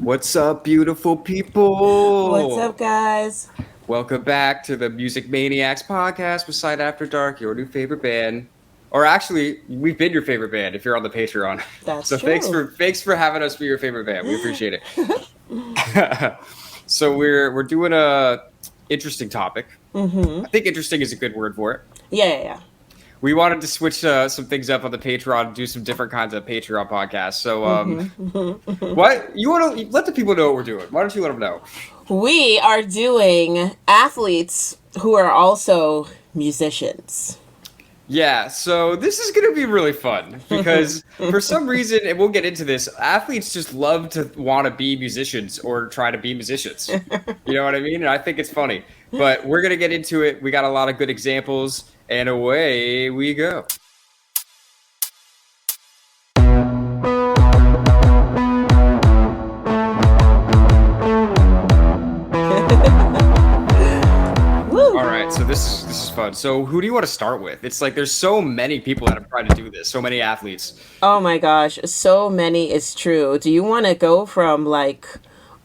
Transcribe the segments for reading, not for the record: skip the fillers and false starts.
What's up, beautiful What's people? up, guys? Welcome back to the Music Maniacs podcast with Sight After Dark, your new favorite band. Or actually, we've been your favorite band if you're on the Patreon. That's So thanks true. for thanks for having us be your favorite band. We appreciate it. So we're doing a interesting topic. Mm-hmm. I think interesting is a good word for it. Yeah. We wanted to switch some things up on the Patreon and do some different kinds of Patreon podcasts. So Mm-hmm. what you want to let the people know what we're doing? Why don't you let them know? We are doing athletes who are also musicians. Yeah, so this is going to be really fun because for some reason, and we'll get into this, athletes just love to want to be musicians or try to be musicians. You know what I mean? And I think it's funny. But we're going to get into it. We got a lot of good examples, and away we go. All Woo! right, so this is fun. So who do you want to start with? It's like there's so many people that have tried to do this, so many athletes. Oh my gosh, so many is true. Do you want to go from like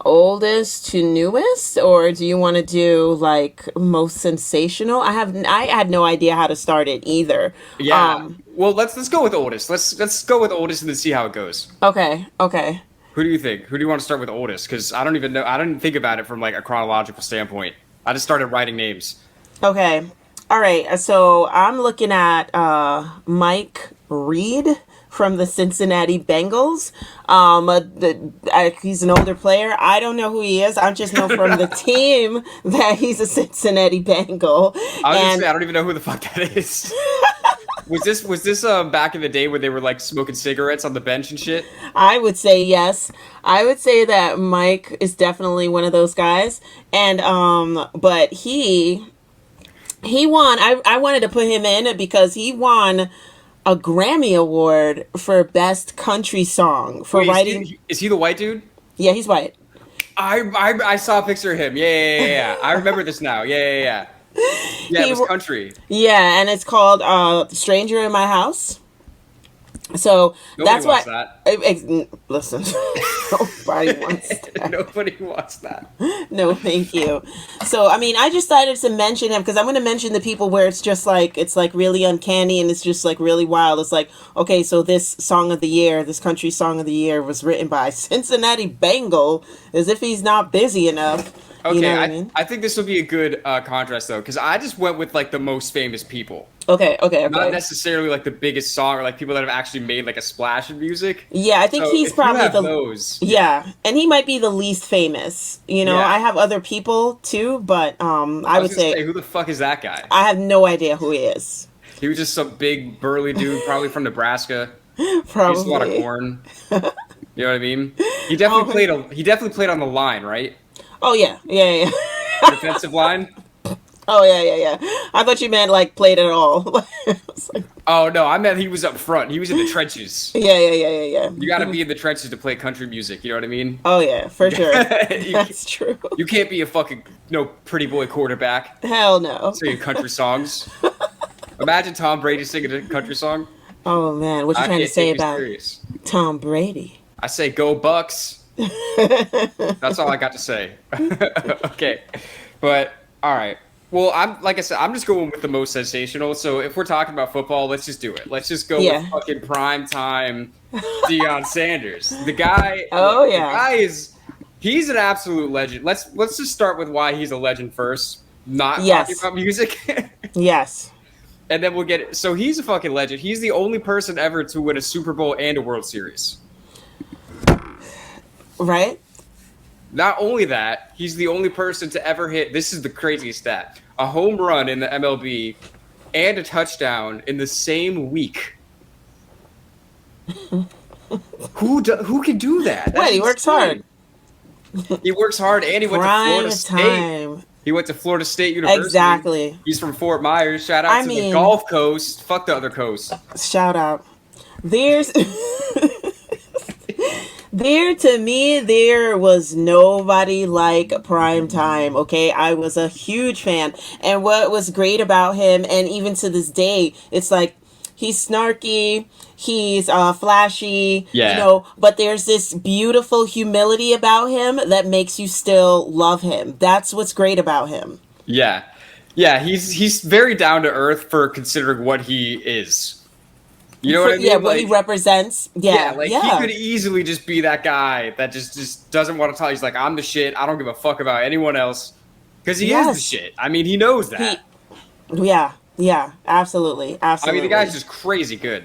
oldest to newest, or do you want to do like most sensational? I had no idea how to start it either. Yeah. Well, let's go with oldest. Let's go with oldest and then see how it goes. Okay. Who do you think? Who do you want to start with oldest? Because I don't even know. I didn't think about it from like a chronological standpoint. I just started writing names. Okay. All right. So I'm looking at Mike Reed from the Cincinnati Bengals. He's an older player. I don't know who he is. I just know from the team that he's a Cincinnati Bengal. I was gonna And say I don't even know who the fuck that is. Was this back in the day when they were like smoking cigarettes on the bench and shit? I would say yes. I would say that Mike is definitely one of those guys. And but he won. I wanted to put him in because he won a Grammy Award for Best Country Song for Wait, writing. is he the white dude? Yeah, he's white. I saw a picture of him. Yeah. I remember this now. Yeah. Yeah, it He, was country. yeah, and it's called "Stranger in My House." So Nobody that's wants why. that. Listen, nobody wants that. Nobody wants that. No, thank you. So, I mean, I just decided to mention him because I'm going to mention the people where it's like really uncanny and it's just like really wild. It's like, okay, so this song of the year, this country song of the year was written by Cincinnati Bengal, as if he's not busy enough. You Okay, know what I I, mean? I think this will be a good contrast though, because I just went with like the most famous people, not Okay. necessarily like the biggest song or like people that have actually made like a splash in music. Yeah, I think So he's if you probably have the. those, yeah, Yeah, and he might be the least famous. You know, yeah. I have other people too, but I I was would gonna say, say who the fuck is that guy? I have no idea who he is. He was just some big burly dude, probably from Nebraska. He used a lot of Probably. corn. You know what I mean? He definitely Oh, played. He definitely played on the line, right? oh yeah. Defensive line. Oh yeah. I thought you meant like played it all. It's like, Oh no, I meant he was up front. He was in the trenches. yeah. You got to be in the trenches to play country music. You know what I mean? Oh yeah, for sure. you, That's true. you can't be a fucking no pretty boy quarterback Hell no. singing country songs. Imagine Tom Brady singing a country song. Oh man, what you I trying to can't say take you about serious. Tom Brady? I say go Bucks. That's all I got to say. Okay, but all right. Well, I'm like I said, I'm just going with the most sensational. So if we're talking about football, let's just do it. Let's just go with Yeah. fucking prime time Deion Sanders. The guy, Oh look, the yeah. guy is he's an absolute legend. Let's just start with why he's a legend first, not talking Yes. about music. Yes. And then we'll get it. So he's a fucking legend. He's the only person ever to win a Super Bowl and a World Series. Right. Not only that, he's the only person to ever hit, this is the craziest stat, a home run in the MLB and a touchdown in the same week. Who can do that? That's Wait, he works hard. insane. He works hard and he went to Prime Florida State. time. He went to Florida State University. Exactly. He's from Fort Myers. Shout out I to the mean, Gulf Coast. Fuck the other coast. shout out. There's There to me, there was nobody like Prime Time. Okay, I was a huge fan, and what was great about him, and even to this day, it's like he's snarky, he's flashy, Yeah. but there's this beautiful humility about him that makes you still love him. That's what's great about him. Yeah. Yeah, he's very down to earth for considering what he is. You know what I Yeah, mean? what he Like, represents. yeah, Yeah, like he yeah. could easily just be that guy that just doesn't want to tell. He's like, I'm the shit. I don't give a fuck about anyone else. Because he is the Yes. shit. I mean, he knows He, that. yeah, yeah, absolutely, I mean, the guy's absolutely. just crazy good.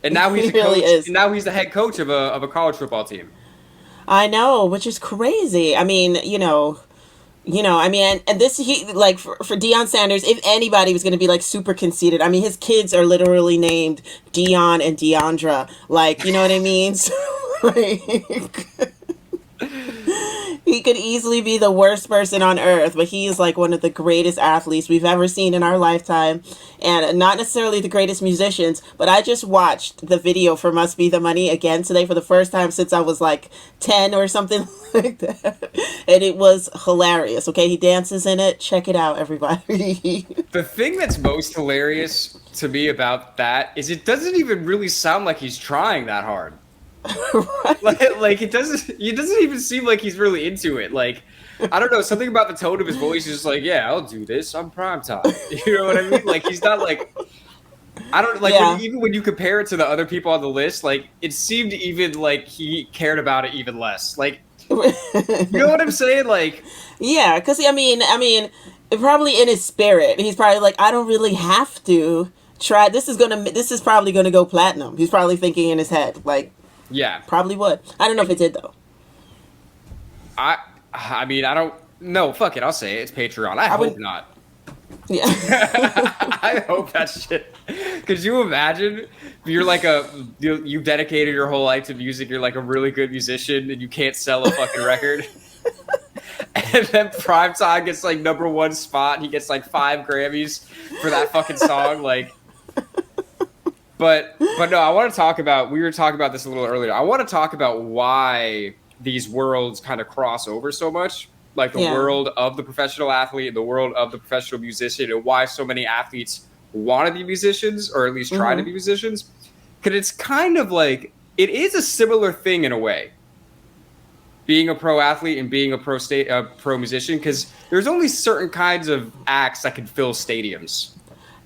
And now he's He a really coach. is. And now he's the head coach of a college football team. I know, which is crazy. I mean, I mean, and this he like for Deion Sanders. If anybody was going to be like super conceited, I mean, his kids are literally named Dion and Deandra. Like, you know what I mean? So, like, he could easily be the worst person on earth, but he is like one of the greatest athletes we've ever seen in our lifetime, and not necessarily the greatest musicians. But I just watched the video for "Must Be the Money" again today for the first time since I was like 10 or something like that, and it was hilarious. Okay, he dances in it. Check it out, everybody. The thing that's most hilarious to me about that is it doesn't even really sound like he's trying that hard. Like it doesn't even seem like he's really into it. Like, I don't know, something about the tone of his voice is just like, yeah, I'll do this. I'm prime time. You know what I mean? Like, he's not like, I don't like Yeah. even when you compare it to the other people on the list, like it seemed even like he cared about it even less. Like, you know what I'm saying? Like, Yeah, because I mean, probably in his spirit, he's probably like, I don't really have to try. This is probably gonna go platinum. He's probably thinking in his head, like, yeah. probably would. I don't know if it did though. I I mean, I don't no, fuck it, I'll say it. It's Patreon. I I hope would, not. yeah, I hope that shit. Could you imagine if you're like you dedicated your whole life to music, you're like a really good musician and you can't sell a fucking record? And then Primetime gets like #1 spot. He gets like 5 Grammys for that fucking song. Like, but no, I want to talk about. We were talking about this a little earlier. I want to talk about why these worlds kind of cross over so much, like the yeah. world of the professional athlete and the world of the professional musician, and why so many athletes want to be musicians or at least try to Mm-hmm. be musicians. Because it's kind of like it is a similar thing in a way, being a pro athlete and being a pro musician, because there's only certain kinds of acts that can fill stadiums.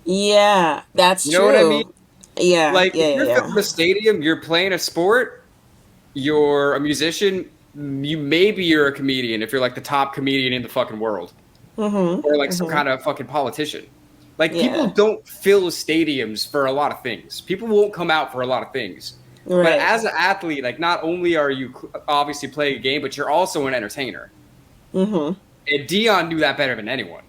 Yeah, that's You know what I mean? true. Yeah, Like yeah, if yeah, you're yeah. filling a stadium, you're playing a sport, you're a musician, you're a comedian if you're like the top comedian in the fucking world, or Mm-hmm. like some Mm-hmm. kind of fucking politician. Like people Yeah. don't fill stadiums for a lot of things. People won't come out for a lot of things. But Right. as an athlete, like not only are you obviously playing a game, but you're also an entertainer. Mm-hmm. And Dion knew that better than anyone,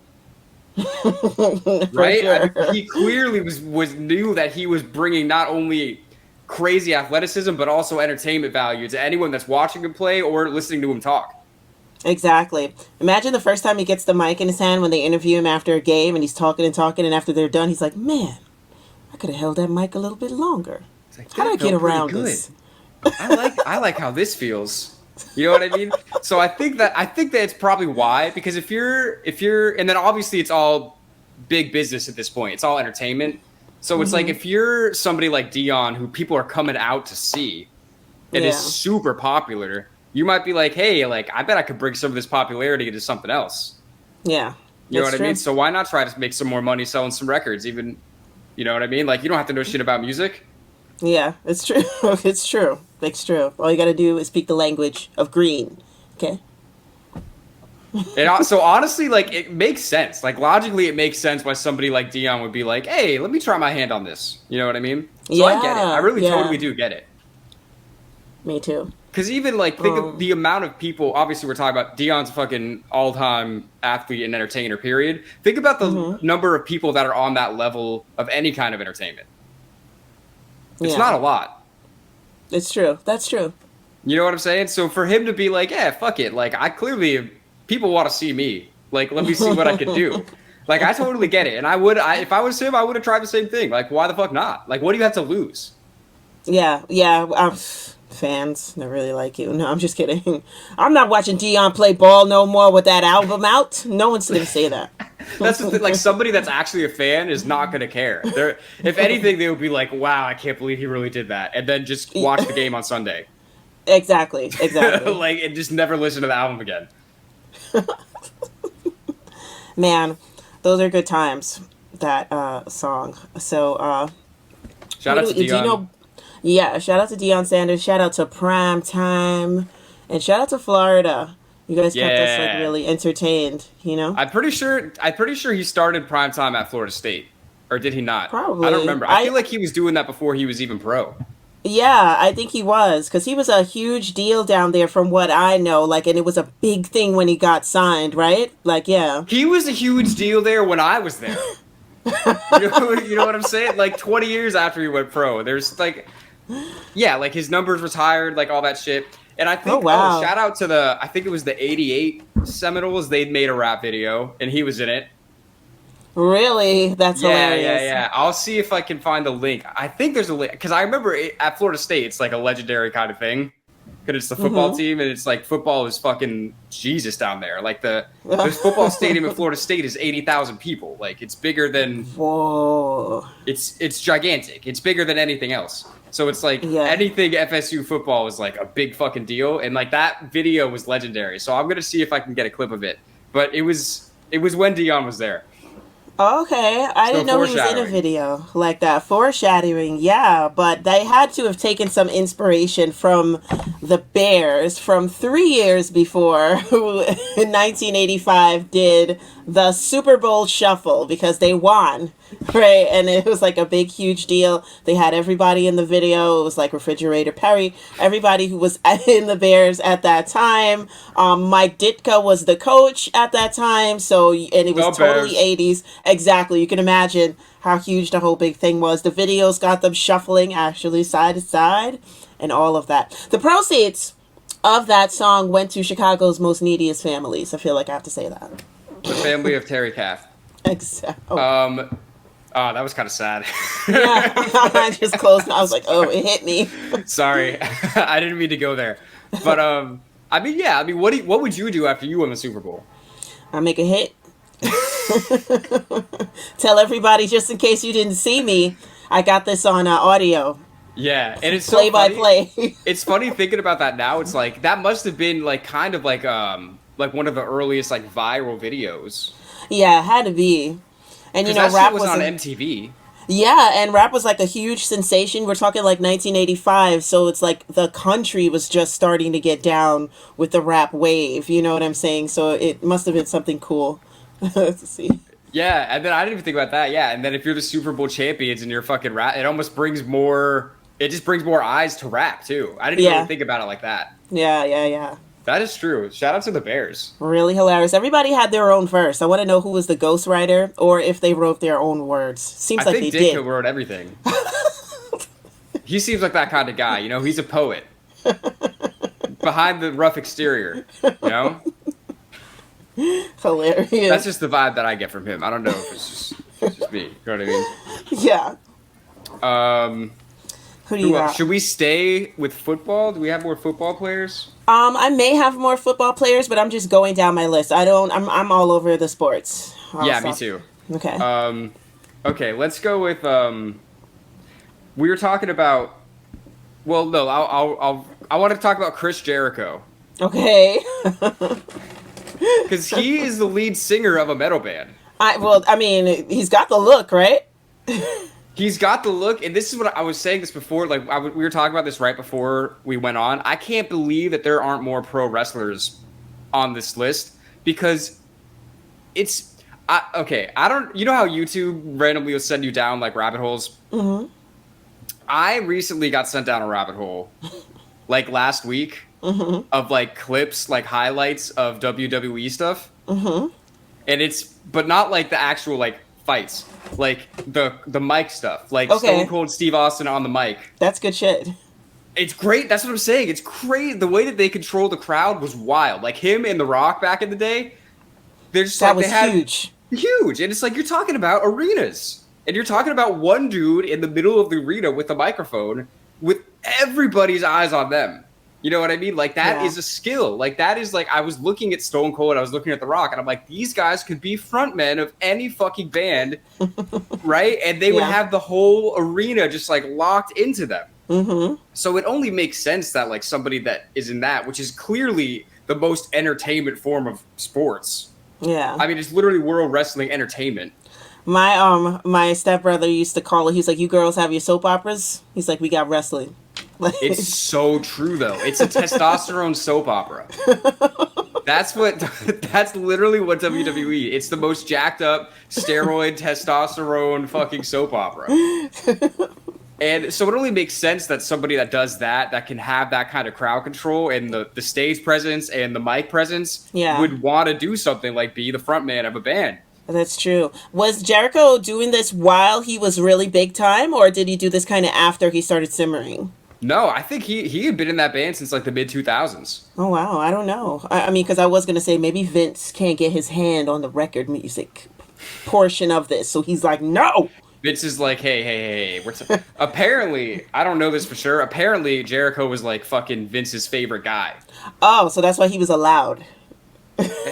For right? I sure. mean, he clearly was knew that he was bringing not only crazy athleticism, but also entertainment value to anyone that's watching him play or listening to him talk. Exactly. Imagine the first time he gets the mic in his hand when they interview him after a game and he's talking and talking, and after they're done, he's like, man, I could have held that mic a little bit longer. It's like How do I that get felt pretty around good. this? I like how this feels. You know what I mean? So I think that it's probably why, because if you're and then obviously it's all big business at this point. It's all entertainment. So it's like Mm-hmm. if you're somebody like Dion who people are coming out to see and is Yeah. super popular, you might be like, hey, like I bet I could bring some of this popularity into something else. Yeah. You know That's what I mean? true. So why not try to make some more money selling some records? Even, you know what I mean? Like you don't have to know shit about music. Yeah, it's true. It's true. It's true. All you got to do is speak the language of green. Okay? And so honestly, like it makes sense. Like logically, it makes sense why somebody like Dion would be like, "Hey, let me try my hand on this." You know what I mean? So I get it. I Yeah. really Yeah. totally do get it. Me too. Because even like think of Um, the amount of people. Obviously, we're talking about Dion's a fucking all-time athlete and entertainer. Period. Think about the mhm. number of people that are on that level of any kind of entertainment. It's Yeah. not a lot. It's true. That's true. You know what I'm saying? So for him to be like, "Yeah, fuck it," like I clearly people want to see me. Like, let me see what I can do. Like, I totally get it, and if I was him, I would have tried the same thing. Like, why the fuck not? Like, what do you have to lose? Yeah. Yeah. Fans that really like you. No, I'm just kidding. I'm not watching Dion play ball no more with that album out. No one's going to say that. That's the thing. Like somebody that's actually a fan is not going to care. They're, if anything, they would be like, "Wow, I can't believe he really did that," and then just watch the game on Sunday. Exactly. Like, and just never listen to the album again. Man, those are good times. That song. So Shout out to Dion. do you know? Yeah, shout out to Deion Sanders. Shout out to Prime Time, and shout out to Florida. You guys kept us like really entertained. You know. I'm pretty sure he started primetime at Florida State, or did he not? Probably. I don't remember. I feel like he was doing that before he was even pro. Yeah, I think he was, because he was a huge deal down there from what I know. Like, and it was a big thing when he got signed, right? Like, yeah. He was a huge deal there when I was there. You know what I'm saying? Like 20 years after he went pro, there's like, yeah, like his numbers retired, like all that shit. And I think, shout out to I think it was the '88 Seminoles. They'd made a rap video, and he was in it. Really? That's hilarious. Yeah. I'll see if I can find a link. I think there's a link, because I remember at Florida State, it's like a legendary kind of thing. Because it's the football team, and it's like football is fucking Jesus down there. Like the football stadium at Florida State is 80,000 people. Like it's bigger than. Whoa. It's gigantic. It's bigger than anything else. So it's like anything FSU football is like a big fucking deal, and like that video was legendary. So I'm gonna see if I can get a clip of it. But it was when Dion was there. Okay, I didn't know he was in a video like that. Foreshadowing, yeah, but they had to have taken some inspiration from the Bears from 3 years before, who in 1985 did the Super Bowl Shuffle because they won, right? And it was like a big, huge deal. They had everybody in the video. It was like Refrigerator Perry, everybody who was in the Bears at that time. Mike Ditka was the coach at that time, so and it was totally 80s. Exactly. You can imagine how huge the whole big thing was. The videos got them shuffling actually side to side and all of that. The proceeds of that song went to Chicago's most neediest families. I feel like I have to say that. The family of Terry Calf. Exactly. Oh, that was kind of sad. Yeah, I just closed. I was like, oh, it hit me. Sorry. I didn't mean to go there. But, I mean, what would you do after you won the Super Bowl? I make a hit. Tell everybody, just in case you didn't see me, I got this on audio. Yeah, and it's play by play. It's funny thinking about that now. It's like that must have been like kind of like one of the earliest like viral videos. Yeah, it had to be. And you know, that rap shit was on MTV. Yeah, and rap was like a huge sensation. We're talking like 1985, so it's like the country was just starting to get down with the rap wave. You know what I'm saying? So it must have been something cool to see. Yeah, and then I didn't even think about that. Yeah, and then if you're the Super Bowl champions and you're fucking rap, it almost brings more. It just brings more eyes to rap too. I didn't even think about it like that. Yeah. That is true. Shout out to the Bears. Really hilarious. Everybody had their own verse. I want to know who was the ghostwriter or if they wrote their own words. Seems like they did. I think Ditka wrote everything. He seems like that kind of guy. You know, he's a poet. Behind the rough exterior, you know? Hilarious. That's just the vibe that I get from him. I don't know if it's just me. You know what I mean? Yeah. Who do you got? Should we stay with football? Do we have more football players? I may have more football players, but I'm just going down my list. I'm all over the sports. Yeah, me too. Okay. Okay, let's go with we were talking about I want to talk about Chris Jericho. Okay. Cuz he is the lead singer of a metal band. I mean, he's got the look, right? He's got the look, and this is what I was saying this before. Like we were talking about this right before we went on. I can't believe that there aren't more pro wrestlers on this list because it's okay. I don't. You know how YouTube randomly will send you down like rabbit holes. Mm-hmm. I recently got sent down a rabbit hole, like last week, of like clips, like highlights of WWE stuff, and but not like the actual like fights. Like the mic stuff, like Stone Cold Steve Austin on the mic. That's good shit. It's great. That's what I'm saying. It's crazy. The way that they control the crowd was wild. Like him and The Rock back in the day. They're just that like was huge. Huge. And it's like you're talking about arenas. And you're talking about one dude in the middle of the arena with a microphone with everybody's eyes on them. You know what I mean? Like that is a skill. Like that is like I was looking at Stone Cold, I was looking at The Rock, and I'm like, these guys could be frontmen of any fucking band, right? And they would have the whole arena just like locked into them. Mm-hmm. So it only makes sense that like somebody that is in that, which is clearly the most entertainment form of sports. Yeah. I mean, it's literally world wrestling entertainment. My stepbrother used to call it. He's like, "You girls have your soap operas." He's like, "We got wrestling." It's so true though. It's a testosterone soap opera. That's literally what WWE. It's the most jacked up steroid testosterone fucking soap opera. And so it only makes sense that somebody that does that can have that kind of crowd control and the stage presence and the mic presence would want to do something like be the front man of a band. That's true. Was Jericho doing this while he was really big time, or did he do this kind of after he started simmering? No, I think he had been in that band since like the mid 2000s. Oh wow, I don't know. I mean, because I was gonna say maybe Vince can't get his hand on the record music portion of this, so he's like, no. Vince is like, hey. Apparently, I don't know this for sure. Apparently, Jericho was like fucking Vince's favorite guy. Oh, so that's why he was allowed.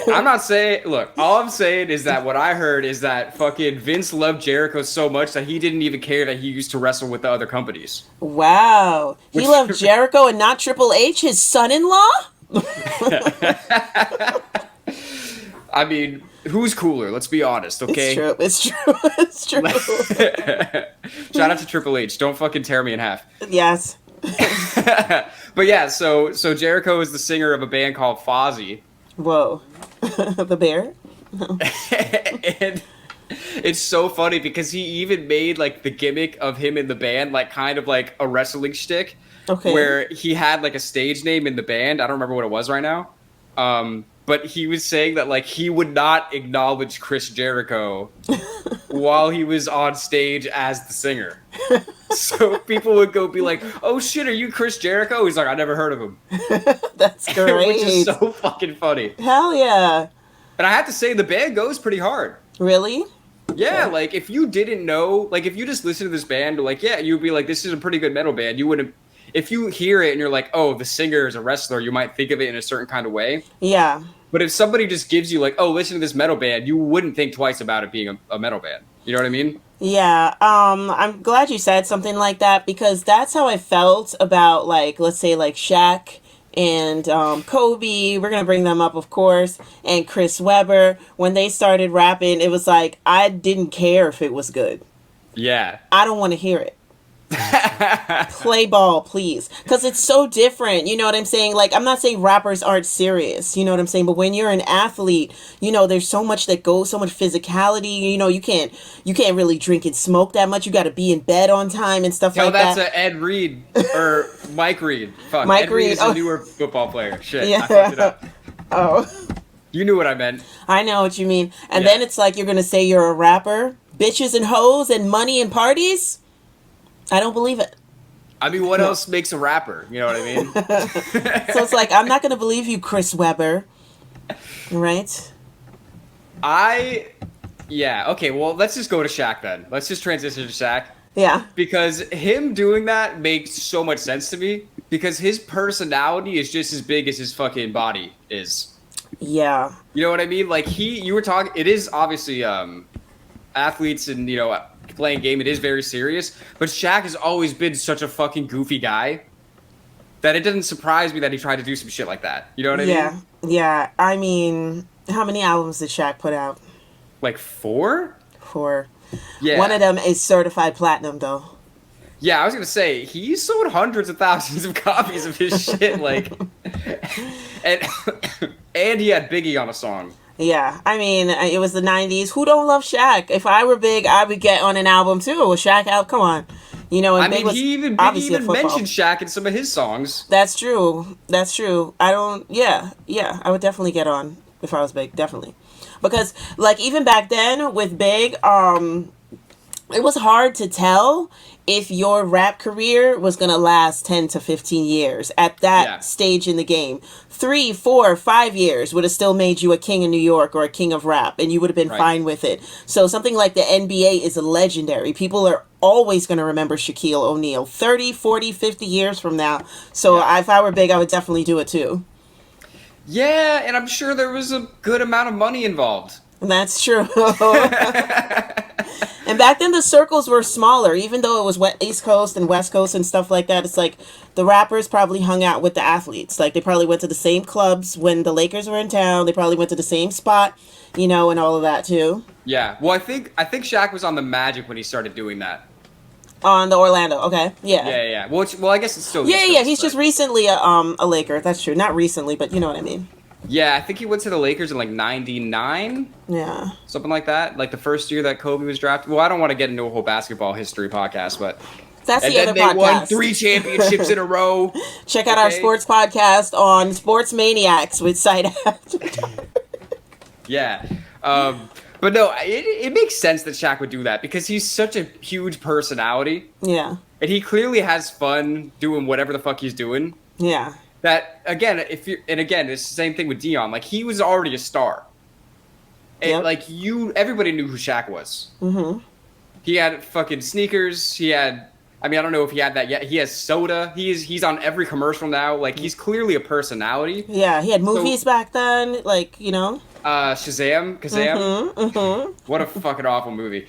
I'm not saying, look, all I'm saying is that what I heard is that fucking Vince loved Jericho so much that he didn't even care that he used to wrestle with the other companies. Wow. He loved Jericho and not Triple H, his son-in-law? I mean, who's cooler? Let's be honest, okay? It's true. Shout out to Triple H. Don't fucking tear me in half. Yes. But yeah, so Jericho is the singer of a band called Fozzy. Whoa. The bear? And it's so funny because he even made like the gimmick of him in the band like kind of like a wrestling shtick. Okay. Where he had like a stage name in the band. I don't remember what it was right now. But he was saying that like he would not acknowledge Chris Jericho while he was on stage as the singer. So people would go be like, "Oh shit, are you Chris Jericho?" He's like, "I never heard of him." That's great. Which is so fucking funny. Hell yeah. And I have to say, the band goes pretty hard. Really? Yeah, like if you didn't know, like if you just listen to this band, like yeah, you'd be like, "This is a pretty good metal band." You wouldn't. If you hear it and you're like, "Oh, the singer is a wrestler," you might think of it in a certain kind of way. Yeah. But if somebody just gives you like, "Oh, listen to this metal band," you wouldn't think twice about it being a metal band. You know what I mean? Yeah. I'm glad you said something like that because that's how I felt about like, let's say like Shaq and Kobe. We're gonna bring them up, of course, and Chris Webber. When they started rapping, it was like I didn't care if it was good. Yeah. I don't want to hear it. Play ball, please, because it's so different. You know what I'm saying? Like, I'm not saying rappers aren't serious, you know what I'm saying, but when you're an athlete, you know, there's so much that goes, so much physicality. You know, you can't really drink and smoke that much. You got to be in bed on time and stuff like that. That's Ed Reed or Mike Reed. Fuck, Mike Ed Reed is a newer football player. Shit, I fucked it up. Oh, you knew what I meant. I know what you mean. And then it's like you're gonna say you're a rapper, bitches and hoes and money and parties. I don't believe it. I mean, what else makes a rapper? You know what I mean? So it's like, I'm not going to believe you, Chris Webber. Right? Yeah, okay, well, let's just go to Shaq then. Let's just transition to Shaq. Yeah. Because him doing that makes so much sense to me. Because his personality is just as big as his fucking body is. Yeah. You know what I mean? Like, you were talking, it is obviously athletes and, you know, playing game, it is very serious, but Shaq has always been such a fucking goofy guy that it doesn't surprise me that he tried to do some shit like that. You know what I mean? Yeah. I mean, how many albums did Shaq put out? Like 4? 4. Yeah. One of them is certified platinum, though. Yeah, I was gonna say he sold hundreds of thousands of copies of his shit, like, and he had Biggie on a song. Yeah, I mean, it was the 90s. Who don't love Shaq? If I were big, I would get on an album too. With Shaq out, come on. You know, and I mean, he even mentioned Shaq in some of his songs. That's true. Yeah, I would definitely get on if I was big, definitely. Because, like, even back then with Big, it was hard to tell if your rap career was going to last 10 to 15 years at that stage in the game. 3, 4, 5 years would have still made you a king of New York or a king of rap, and you would have been fine with it. So something like the NBA is legendary. People are always going to remember Shaquille O'Neal 30, 40, 50 years from now. So if I were big, I would definitely do it too. Yeah, and I'm sure there was a good amount of money involved. That's true. And back then the circles were smaller, even though it was East Coast and West Coast and stuff like that. It's like the rappers probably hung out with the athletes. Like they probably went to the same clubs when the Lakers were in town. They probably went to the same spot, and all of that too. Yeah. Well, I think Shaq was on the Magic when he started doing that. On the Orlando, okay, yeah. Yeah. Well, I guess it's still. Yeah. He's just recently a Laker. That's true. Not recently, but you know what I mean. Yeah, I think he went to the Lakers in like '99. Yeah. Something like that. Like the first year that Kobe was drafted. Well, I don't want to get into a whole basketball history podcast, but that's the other podcast. And then they won 3 championships in a row. Check out our sports podcast on Sports Maniacs with Side After. Yeah. But no, it makes sense that Shaq would do that because he's such a huge personality. Yeah. And he clearly has fun doing whatever the fuck he's doing. Yeah. That again, it's the same thing with Dion. Like he was already a star, and everybody knew who Shaq was. Mm-hmm. He had fucking sneakers. He had, I don't know if he had that yet. He has soda. He's on every commercial now. Like he's clearly a personality. Yeah, he had movies back then. Like Shazam, Kazam. Mm-hmm. What a fucking awful movie.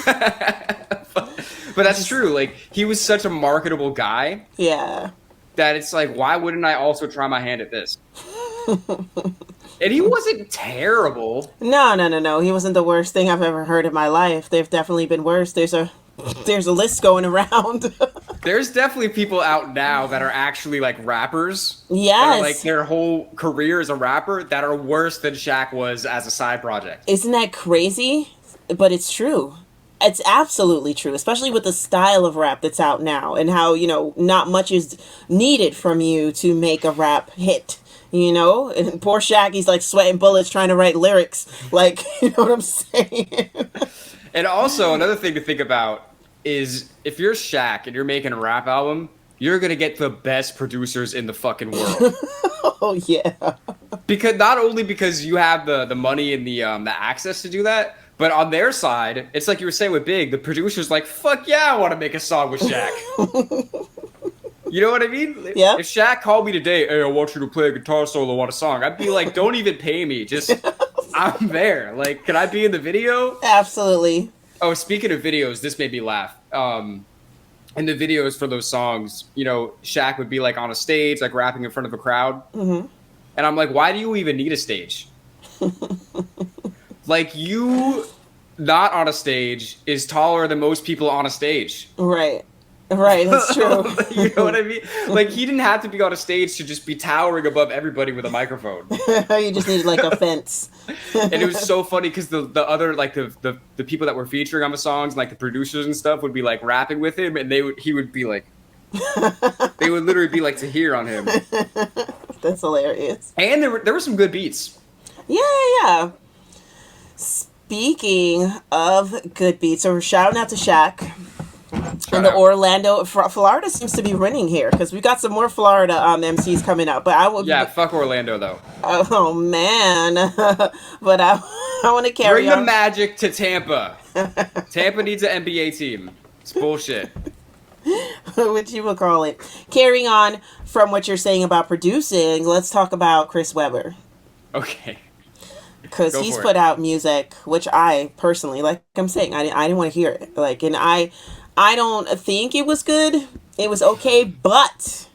But that's true. Like he was such a marketable guy. Yeah. That it's like, why wouldn't I also try my hand at this? And he wasn't terrible. No. He wasn't the worst thing I've ever heard in my life. There've definitely been worse. There's a list going around. There's definitely people out now that are actually like rappers. Yes. Like their whole career as a rapper that are worse than Shaq was as a side project. Isn't that crazy? But it's true. It's absolutely true, especially with the style of rap that's out now and how, not much is needed from you to make a rap hit, And poor Shaq, he's like sweating bullets trying to write lyrics. Like, you know what I'm saying? And also another thing to think about is if you're Shaq and you're making a rap album, you're going to get the best producers in the fucking world. Oh, yeah. Not only because you have the money and the access to do that, but on their side, it's like you were saying with Big, the producer's like, fuck yeah, I want to make a song with Shaq. You know what I mean? Yeah. If Shaq called me today, hey, I want you to play a guitar solo on a song, I'd be like, don't even pay me. Just, I'm there. Like, can I be in the video? Absolutely. Oh, speaking of videos, this made me laugh. In the videos for those songs, Shaq would be like on a stage, like rapping in front of a crowd. Mm-hmm. And I'm like, why do you even need a stage? Like, you not on a stage is taller than most people on a stage. Right, that's true. You know what I mean? Like, he didn't have to be on a stage to just be towering above everybody with a microphone. You just needed, like, a fence. And it was so funny because the other, like, the people that were featuring on the songs, and, like, the producers and stuff would be, like, rapping with him, and he would be, like... they would literally be, like, to hear on him. That's hilarious. And there were some good beats. Yeah. Speaking of good beats, so we're shouting out to Shaq. And the Orlando, Florida seems to be winning here because we got some more Florida MCs coming up. But I will. Yeah, fuck Orlando though. Oh man, but I want to carry Bring on. the Magic to Tampa. Tampa needs an NBA team. It's bullshit. Which you will call it. Carrying on from what you're saying about producing, let's talk about Chris Webber. Okay. Because he's put out music, which I personally, like I'm saying, I didn't want to hear it. Like, and I don't think it was good. It was okay, but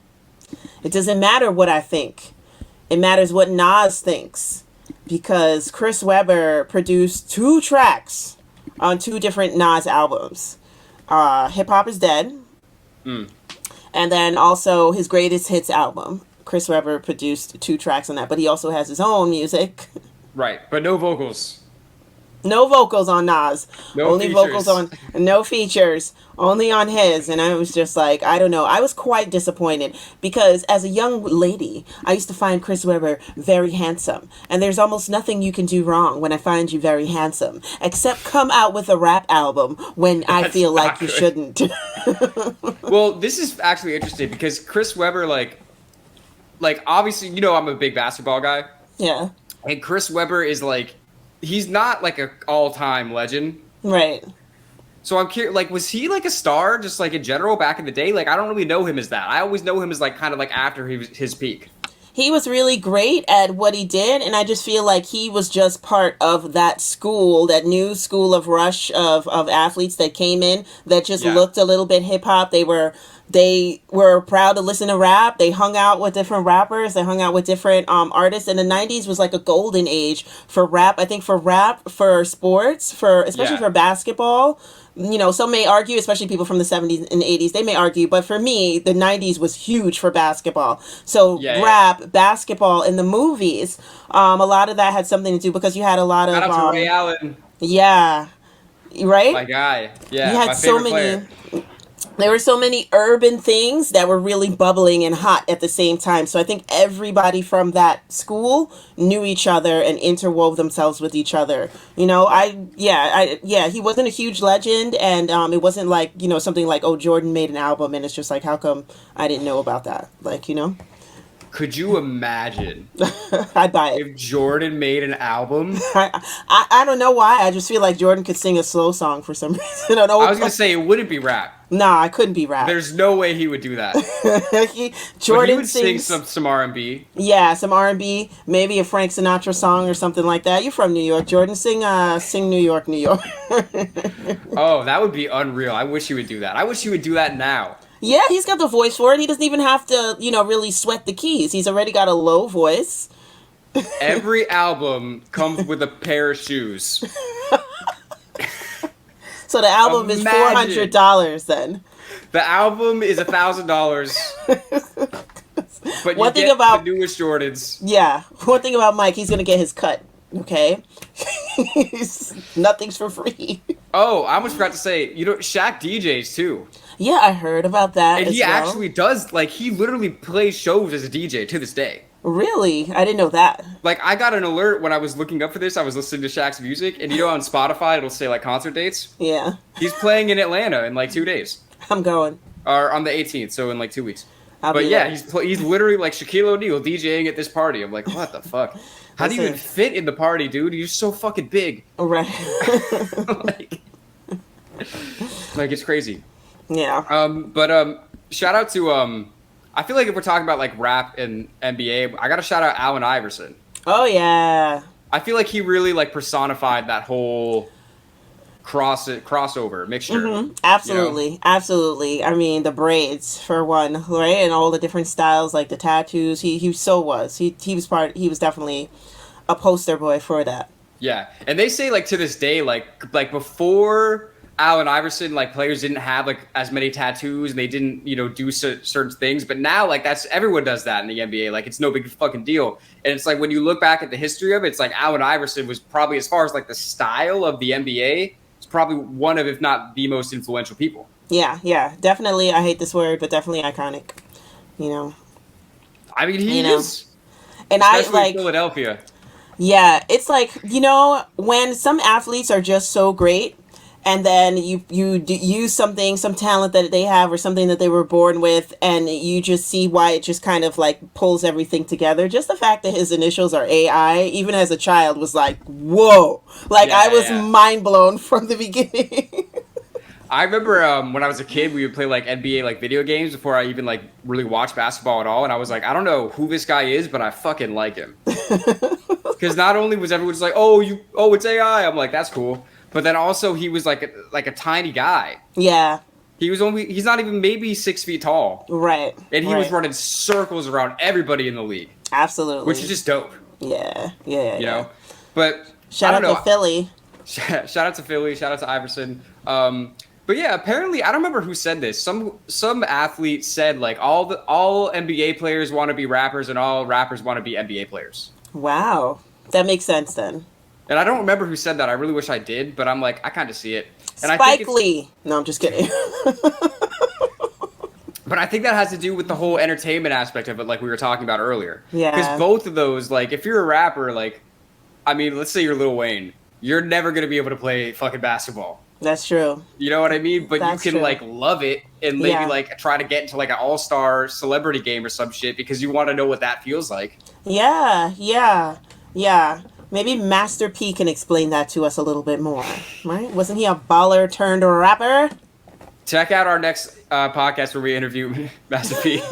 it doesn't matter what I think. It matters what Nas thinks. Because Chris Webber produced 2 tracks on 2 different Nas albums. Hip Hop is Dead. Mm. And then also his Greatest Hits album. Chris Webber produced 2 tracks on that, but he also has his own music. Right, but no vocals. No vocals on Nas. No only features. Vocals on no features. Only on his. And I was just like, I don't know. I was quite disappointed because as a young lady, I used to find Chris Webber very handsome. And there's almost nothing you can do wrong when I find you very handsome. Except come out with a rap album when I feel like you shouldn't. Well, this is actually interesting because Chris Webber, like obviously, I'm a big basketball guy. Yeah. And Chris Webber is like, he's not like an all-time legend. Right. So I'm curious, like, was he like a star just like in general back in the day? Like, I don't really know him as that. I always know him as like kind of like after his peak. He was really great at what he did, and I just feel like he was just part of that school, that new school of rush of athletes that came in that just Yeah. looked a little bit hip hop. They were proud to listen to rap. They hung out with different rappers. They hung out with different artists. And the '90s was like a golden age for rap. I think for rap, for sports, for especially Yeah. for basketball. Some may argue, especially people from the '70s and '80s, they may argue. But for me, the '90s was huge for basketball. So Yeah, yeah. rap, basketball, in the movies, a lot of that had something to do because you had a lot Shout of out to Ray Allen, yeah, right. my guy. You Yeah, had my so favorite many. player. There were so many urban things that were really bubbling and hot at the same time. So I think everybody from that school knew each other and interwove themselves with each other. He wasn't a huge legend, and it wasn't like something like, oh, Jordan made an album, and it's just like, how come I didn't know about that? Could you imagine I'd buy it. if Jordan made an album? I don't know why. I just feel like Jordan could sing a slow song for some reason. I don't know. I was gonna say it wouldn't be rap. Nah, I couldn't be rap. There's no way he would do that. But he Jordan would sing sings some R&B. Yeah, some R&B, maybe a Frank Sinatra song or something like that. You're from New York, Jordan. Sing New York, New York. Oh, that would be unreal. I wish he would do that. I wish he would do that now. Yeah, he's got the voice for it. He doesn't even have to, really sweat the keys. He's already got a low voice. Every album comes with a pair of shoes. So the album is Imagine. $400 then. The album is $1,000, but One you thing get about- the newest Jordans. Yeah, one thing about Mike, he's going to get his cut, okay? Nothing's for free. Oh, I almost forgot to say, Shaq DJs too. Yeah, I heard about that And as he well. actually does, like, he literally plays shows as a DJ to this day. Really? I didn't know that. Like, I got an alert when I was looking up for this. I was listening to Shaq's music, and on Spotify, it'll say, like, concert dates. Yeah, He's playing in Atlanta in, like, 2 days. I'm going. Or on the 18th, so in, like, 2 weeks. I'll But be yeah, there. he's literally, like, Shaquille O'Neal DJing at this party. I'm like, what the fuck? How do you even Listen. fit in the party, dude? You're so fucking big. Right. like, it's crazy. Yeah. But shout out to I feel like if we're talking about like rap and NBA, I gotta shout out Allen Iverson. Oh yeah. I feel like he really like personified that whole crossover mixture. Absolutely. Absolutely. I mean, the braids for one, right? And all the different styles, like the tattoos. He so was. He was definitely a poster boy for that. Yeah, and they say like to this day, like before Allen Iverson, like players didn't have like as many tattoos and they didn't do certain things, but now like that's everyone does that in the NBA. Like it's no big fucking deal. And it's like when you look back at the history of it, it's like Allen Iverson was probably, as far as like the style of the NBA, it's probably one of, if not the most influential people. Yeah, yeah, definitely. I hate this word, but definitely iconic. I mean, he You know, is, And especially I in Philadelphia. Yeah, it's like, when some athletes are just so great, and then you use some talent that they have or something that they were born with, and you just see why it just kind of like pulls everything together. Just the fact that his initials are AI, even as a child, was like, whoa. Like, I was mind blown from the beginning. I remember when I was a kid, we would play like NBA like video games before I even like really watched basketball at all, and I was like, I don't know who this guy is, but I fucking like him. Because not only was everyone just like, it's AI, I'm like, that's cool, but then also he was like a tiny guy. Yeah. He's not even maybe 6 feet tall, Right. and he was right. running circles around everybody in the league, Absolutely. which is just dope. Yeah. You know, but Shout I out don't know. to Philly. Shout out to Philly. Shout out to Iverson. But yeah, apparently, I don't remember who said this. Some athlete said like all NBA players want to be rappers and all rappers want to be NBA players. Wow. That makes sense then. And I don't remember who said that. I really wish I did, but I'm like, I kind of see it. And Spike Lee. No, I'm just kidding. But I think that has to do with the whole entertainment aspect of it, like we were talking about earlier. Yeah. Because both of those, like, if you're a rapper, like, I mean, let's say you're Lil Wayne, you're never going to be able to play fucking basketball. That's true. You know what I mean? But That's you can true. like love it and maybe like try to get into like an all-star celebrity game or some shit because you want to know what that feels like. Yeah. Maybe Master P can explain that to us a little bit more, right? Wasn't he a baller turned rapper? Check out our next podcast where we interview Master P.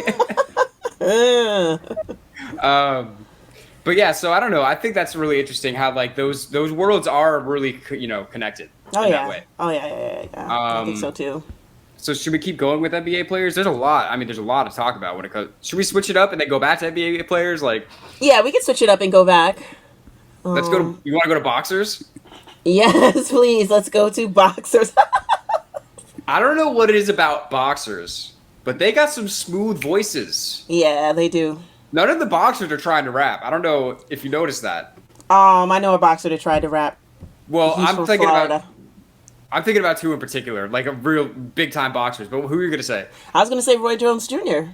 But yeah, so I don't know. I think that's really interesting how like those worlds are really connected in that way. Oh yeah. I think so too. So should we keep going with NBA players? There's a lot. I mean, there's a lot to talk about when it comes. Should we switch it up and then go back to NBA players? Like, yeah, we can switch it up and go back. Let's go to. You want to go to boxers? Yes, please. Let's go to boxers. I don't know what it is about boxers, but they got some smooth voices. Yeah, they do. None of the boxers are trying to rap. I don't know if you noticed that. I know a boxer that tried to rap. Well, He's I'm from thinking Florida. I'm thinking about two in particular, like a real big time boxers. But who are you gonna say? I was gonna say Roy Jones Jr.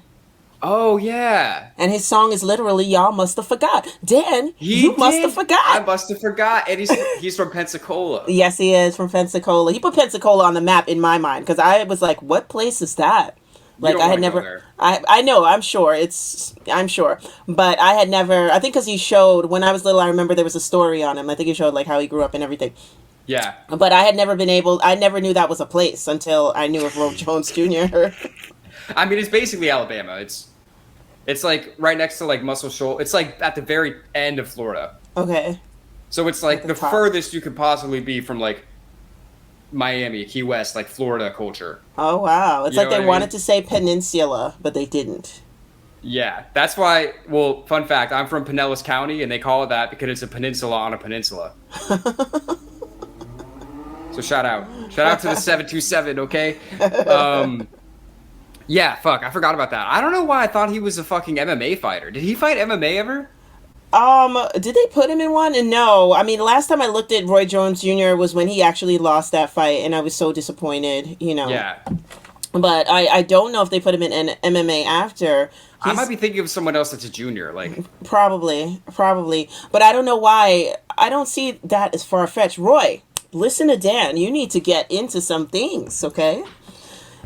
Oh yeah, And his song is literally "Y'all Must Have Forgot." Dan, you must have forgot. I must have forgot. And he's from Pensacola. Yes, he is from Pensacola. He put Pensacola on the map in my mind because I was like, "What place is that?" Like I had never. I know. I'm sure but I had never. I think because he showed when I was little. I remember there was a story on him. I think he showed like how he grew up and everything. Yeah. But I had never been able. I never knew that was a place until I knew of Roy Jones Jr. I mean, it's basically Alabama. It's like right next to like Muscle Shoals. It's like at the very end of Florida. Okay. So it's like the top. furthest you could possibly be from like Miami, Key West, like Florida culture. Oh wow! It's You like know they what I wanted mean? to say peninsula, but they didn't. Yeah, that's why. Well, fun fact: I'm from Pinellas County, and they call it that because it's a peninsula on a peninsula. So shout out to the 727. Okay. Yeah, fuck, I forgot about that. I don't know why I thought he was a fucking MMA fighter. Did he fight MMA ever? Did they put him in one? And no, I mean, last time I looked at Roy Jones Jr. was when he actually lost that fight, and I was so disappointed. Yeah. But I don't know if they put him in MMA after. I might be thinking of someone else that's a junior, like Probably, but I don't know why. I don't see that as far fetched. Roy, listen to Dan. You need to get into some things, okay?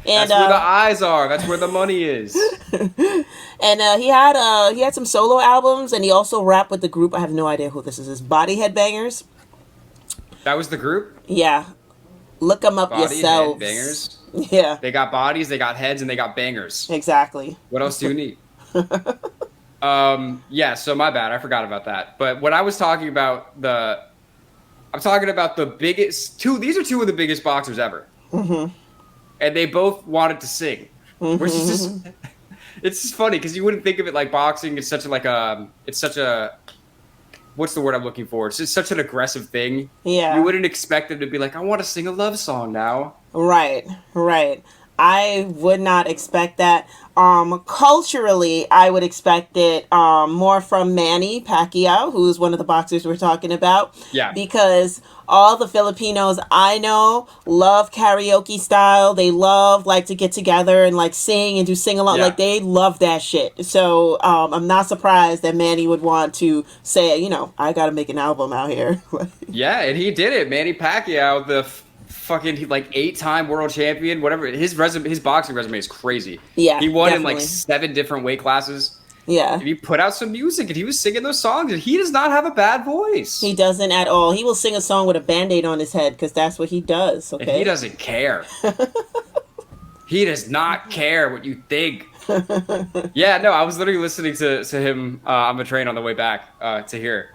And, that's where the eyes are. That's where the money is. And he had some solo albums, and he also rapped with the group. I have no idea who this is. Body Headbangers. That was the group? Yeah, look them up Body yourselves. Headbangers. Yeah, They got bodies, they got heads, and they got bangers. exactly. What else do you need? Yeah, so my bad. I forgot about that. But when I was talking about I'm talking about the biggest two. These are two of the biggest boxers ever. Mm-hmm. And they both wanted to sing, which is just, it's just funny because you wouldn't think of it like boxing. It's such a, what's the word I'm looking for? It's just such an aggressive thing. Yeah. You wouldn't expect them to be like, I want to sing a love song now. Right. I would not expect that. Culturally, I would expect it more from Manny Pacquiao, who's one of the boxers we're talking about. Yeah. Because all the Filipinos I know love karaoke style. They love like to get together and like sing and do sing along. Yeah. Like they love that shit. So I'm not surprised that Manny would want to say, I got to make an album out here. Yeah, and he did it. Manny Pacquiao, the fucking like 8-time world champion, whatever. His boxing resume is crazy. Yeah, he won in like definitely. 7 different weight classes. Yeah. And he put out some music, and he was singing those songs, and he does not have a bad voice. He doesn't at all. He will sing a song with a Band-Aid on his head because that's what he does, okay? And he doesn't care. He does not care what you think. Yeah, no, I was literally listening to him on the train on the way back to here.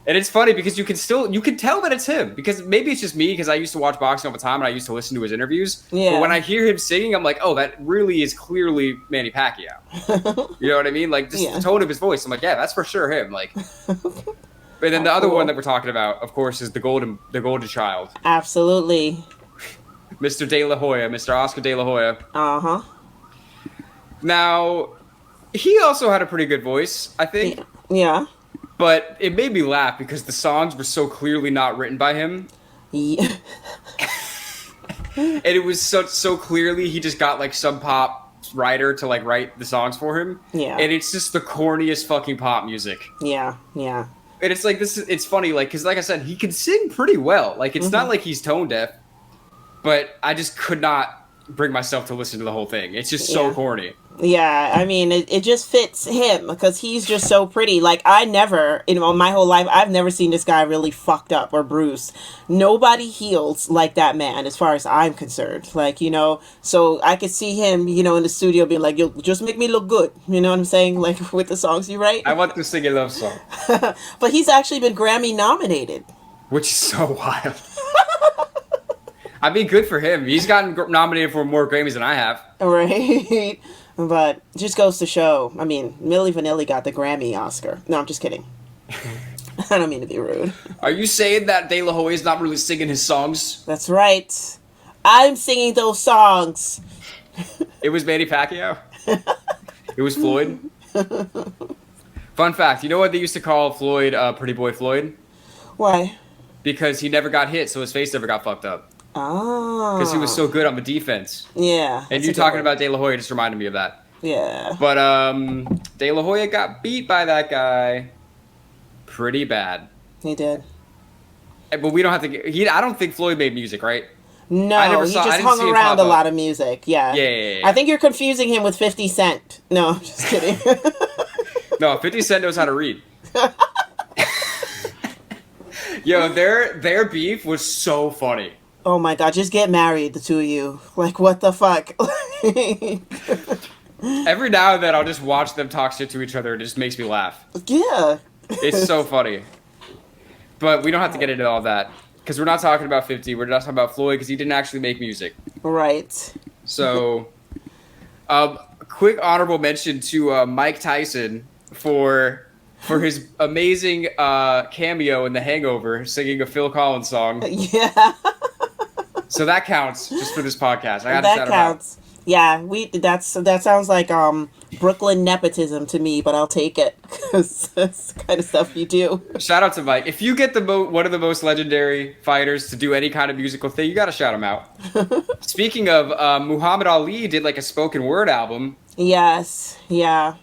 And it's funny because you can tell that it's him, because maybe it's just me because I used to watch boxing all the time and I used to listen to his interviews. Yeah. But when I hear him singing, I'm like, oh, that really is clearly Manny Pacquiao. You know what I mean? Like just the tone of his voice. I'm like, yeah, that's for sure him. Like, but then the other one that we're talking about, of course, is the golden child, Absolutely. Mr. De La Hoya, Mr. Oscar De La Hoya. Uh-huh. Now, he also had a pretty good voice, I think. Yeah. But it made me laugh because the songs were so clearly not written by him. Yeah. And it was so clearly he just got like some pop writer to like write the songs for him. Yeah. And it's just the corniest fucking pop music. Yeah. And it's like it's funny, like, because like I said, he can sing pretty well. Like, it's not like he's tone deaf, but I just could not bring myself to listen to the whole thing. It's just so corny. Yeah, I mean, it just fits him because he's just so pretty. Like, I never, my whole life, I've never seen this guy really fucked up or bruised. Nobody heals like that man, as far as I'm concerned. Like, so I could see him, in the studio being like, yo, just make me look good. You know what I'm saying? Like, with the songs you write. I want to sing a love song. But he's actually been Grammy nominated. Which is so wild. I mean, good for him. He's gotten nominated for more Grammys than I have. Right. But just goes to show. I mean, Milli Vanilli got the Grammy Oscar. No, I'm just kidding. I don't mean to be rude. Are you saying that De La Hoya is not really singing his songs? That's right. I'm singing those songs. It was Manny Pacquiao. It was Floyd. Fun fact, you know what they used to call Floyd, Pretty Boy Floyd? Why? Because he never got hit, so his face never got fucked up. Oh. Because he was so good on the defense. Yeah. And you talking about De La Hoya just reminded me of that. Yeah. But De La Hoya got beat by that guy pretty bad. He did. But we don't have to I don't think Floyd made music, right? No, he just hung around a lot of music. Yeah. Yeah. I think you're confusing him with 50 Cent. No, I'm just kidding. No, 50 Cent knows how to read. Yo, their beef was so funny. Oh my god, just get married, the two of you. Like, what the fuck? Every now and then I'll just watch them talk shit to each other. It just makes me laugh. Yeah. It's so funny. But we don't have to get into all that. Because we're not talking about 50. We're not talking about Floyd because he didn't actually make music. Right. So, quick honorable mention to Mike Tyson for his amazing cameo in The Hangover, singing a Phil Collins song. Yeah. So that counts just for this podcast. I gotta that shout counts. Yeah, that sounds like Brooklyn nepotism to me, but I'll take it because that's the kind of stuff you do. Shout out to Mike. If you get one of the most legendary fighters to do any kind of musical thing, you gotta shout him out. Speaking of, Muhammad Ali did like a spoken word album. Yes. Yeah.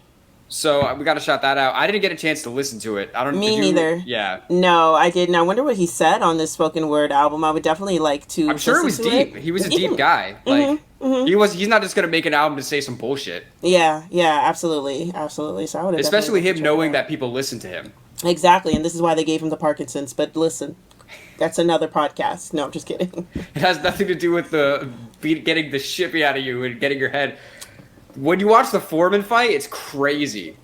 So we got to shout that out. I didn't get a chance to listen to it. I don't. Me neither. Yeah. No, I didn't. I wonder what he said on this spoken word album. I would definitely like to. I'm sure it was deep. He was a deep guy. Like he's not just gonna make an album to say some bullshit. Yeah. Yeah. Absolutely. Absolutely. So I would. Especially him knowing that people listen to him. Exactly, and this is why they gave him the Parkinson's. But listen, that's another podcast. No, I'm just kidding. It has nothing to do with getting the shit out of you and getting your head. When you watch the Foreman fight, it's crazy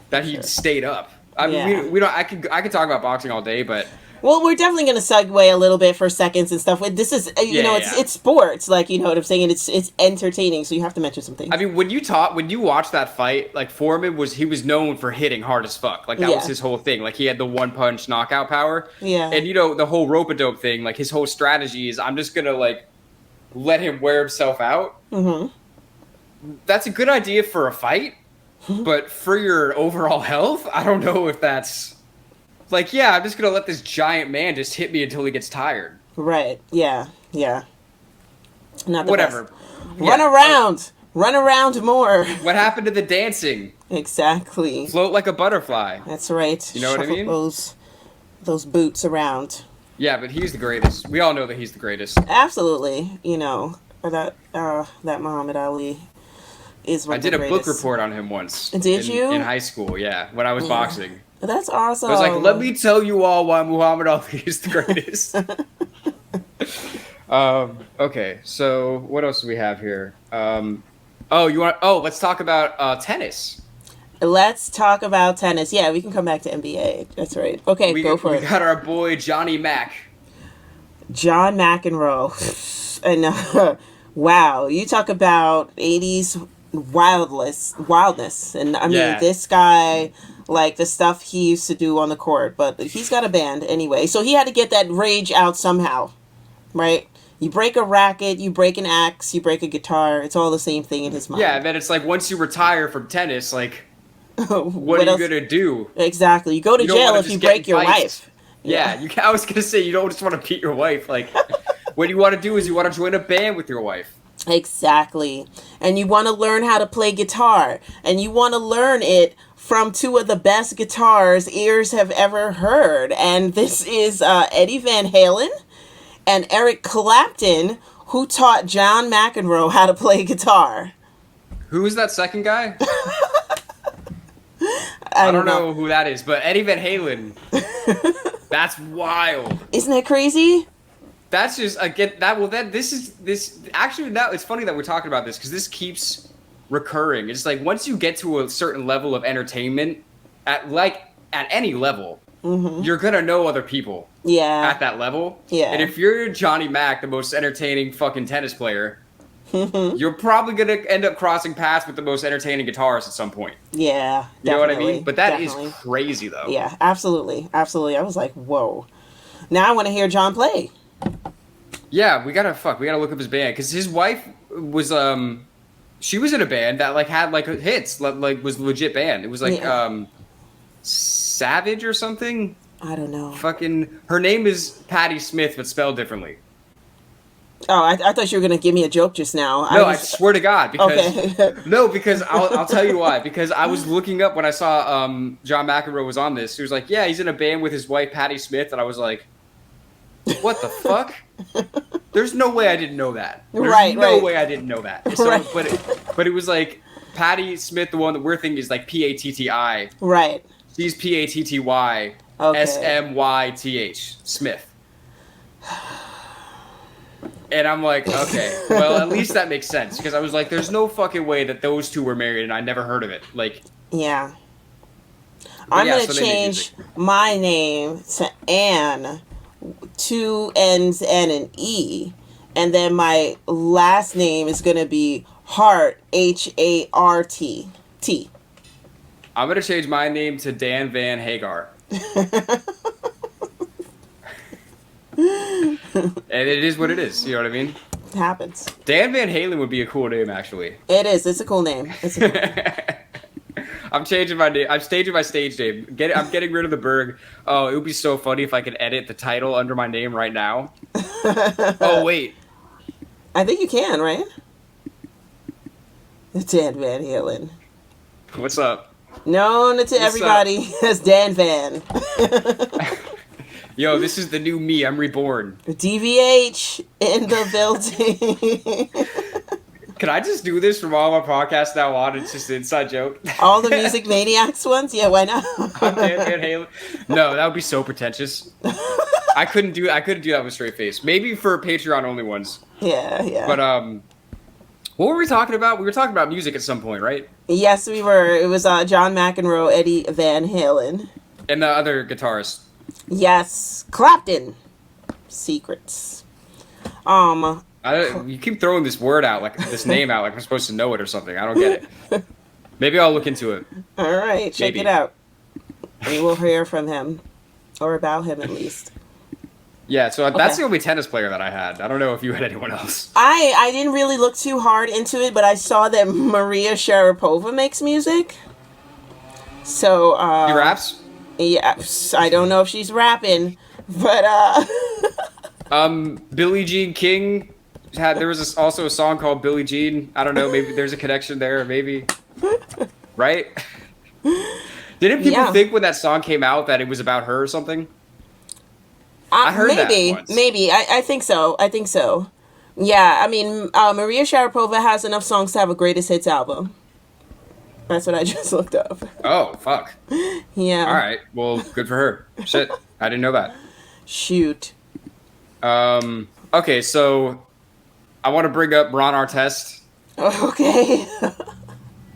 that he stayed up. I mean, we don't. I could talk about boxing all day, but well, we're definitely going to segue a little bit for seconds and stuff. This is it's sports, like, you know what I'm saying. It's entertaining, so you have to mention some things. I mean, when you watch that fight, like Foreman was known for hitting hard as fuck. Like that was his whole thing. Like he had the one punch knockout power. Yeah, and the whole rope-a-dope thing. Like his whole strategy is, I'm just gonna like let him wear himself out. Mm-hmm. That's a good idea for a fight, but for your overall health, I don't know if that's like, yeah, I'm just going to let this giant man just hit me until he gets tired. Right. Yeah. Yeah. Not the whatever. Best. Yeah. Run around more. What happened to the dancing? Exactly. Float like a butterfly. That's right. You know what I mean? Those boots around. Yeah, but he's the greatest. We all know that he's the greatest. Absolutely. That Muhammad Ali. I did a book report on him once. Did you? In high school, yeah, when I was boxing. That's awesome. I was like, let me tell you all why Muhammad Ali is the greatest. Okay, so what else do we have here? Let's talk about tennis. Let's talk about tennis. Yeah, we can come back to NBA. That's right. Okay, go for it. We got our boy Johnny Mac. John McEnroe. And wow, you talk about 80s wildness, and I mean this guy, like the stuff he used to do on the court, but he's got a band anyway, so he had to get that rage out somehow, right? You break a racket, you break an axe, you break a guitar, it's all the same thing in his mind. Yeah, and then it's like, once you retire from tennis, like what are you gonna do? Exactly, you go to jail if you break your wife. Yeah, I was gonna say, you don't just want to beat your wife. Like what you want to do is you want to join a band with your wife. Exactly. And you want to learn how to play guitar. And you want to learn it from two of the best guitars ears have ever heard. And this is Eddie Van Halen and Eric Clapton, who taught John McEnroe how to play guitar. Who is that second guy? I I don't know who that is, but Eddie Van Halen. That's wild. Isn't that crazy? That's just again that. Well, then this actually now it's funny that we're talking about this because this keeps recurring. It's like once you get to a certain level of entertainment, at any level, you're gonna know other people. Yeah. At that level. Yeah. And if you're Johnny Mac, the most entertaining fucking tennis player, you're probably gonna end up crossing paths with the most entertaining guitarist at some point. Yeah. You know what I mean? But that definitely. is crazy though. Yeah, absolutely. Absolutely. I was like, whoa. Now I want to hear John play. Yeah, we gotta look up his band because his wife was she was in a band that like had like hits like was a legit band. It was like Savage or something. I don't know. Fucking her name is Patti Smith but spelled differently. Oh, I thought you were gonna give me a joke just now. No, I swear to God, because okay. no, because I'll tell you why. Because I was looking up when I saw John McEnroe was on this. He was like, yeah, he's in a band with his wife Patti Smith, and I was like, what the fuck? There's no way I didn't know that. There's no way I didn't know that. So, Right. but it was like Patti Smith, the one that we're thinking is like Patti. Right. She's Patty Okay. Smyth Smith. And I'm like, okay, well, at least that makes sense. Because I was like, there's no fucking way that those two were married and I never heard of it. Like, yeah. I'm going to so they make change my name to Ann, 2 N's and an E. And then my last name is going to be Hart, Hart. T. I'm going to change my name to Dan Van Hagar. And it is what it is. You know what I mean? It happens. Dan Van Halen would be a cool name, actually. It is. It's a cool name. It's a cool name. I'm changing my name. I'm staging my stage name. I'm getting rid of the Berg. Oh, it would be so funny if I could edit the title under my name right now. Oh, wait. I think you can, right? Dan Van Halen. What's up? Known to everybody as Dan Van. Yo, this is the new me. I'm reborn. DVH in the building. Can I just do this from all my podcasts now on? It's just an inside joke. All the Music Maniacs ones? Yeah, why not? I'm Dan Van Halen. No, that would be so pretentious. I couldn't do that with a straight face. Maybe for Patreon only ones. Yeah. But what were we talking about? We were talking about music at some point, right? Yes, we were. It was John McEnroe, Eddie Van Halen. And the other guitarist. Yes, Clapton. Secrets. You keep throwing this word out, like this name out, like I'm supposed to know it or something. I don't get it. Maybe I'll look into it. All right, check it out. We will hear from him, or about him at least. Yeah, so that's the only tennis player that I had. I don't know if you had anyone else. I didn't really look too hard into it, but I saw that Maria Sharapova makes music. So He raps? Yeah, I don't know if she's rapping, but Billie Jean King there was also a song called Billie Jean. I don't know, maybe there's a connection there, maybe. Right? Didn't people think when that song came out that it was about her or something? I heard that once. Maybe. I think so. Yeah, I mean, Maria Sharapova has enough songs to have a greatest hits album. That's what I just looked up. Oh, fuck. Yeah. All right. Well, good for her. Shit. I didn't know that. Shoot. Okay, so I want to bring up Ron Artest. Okay.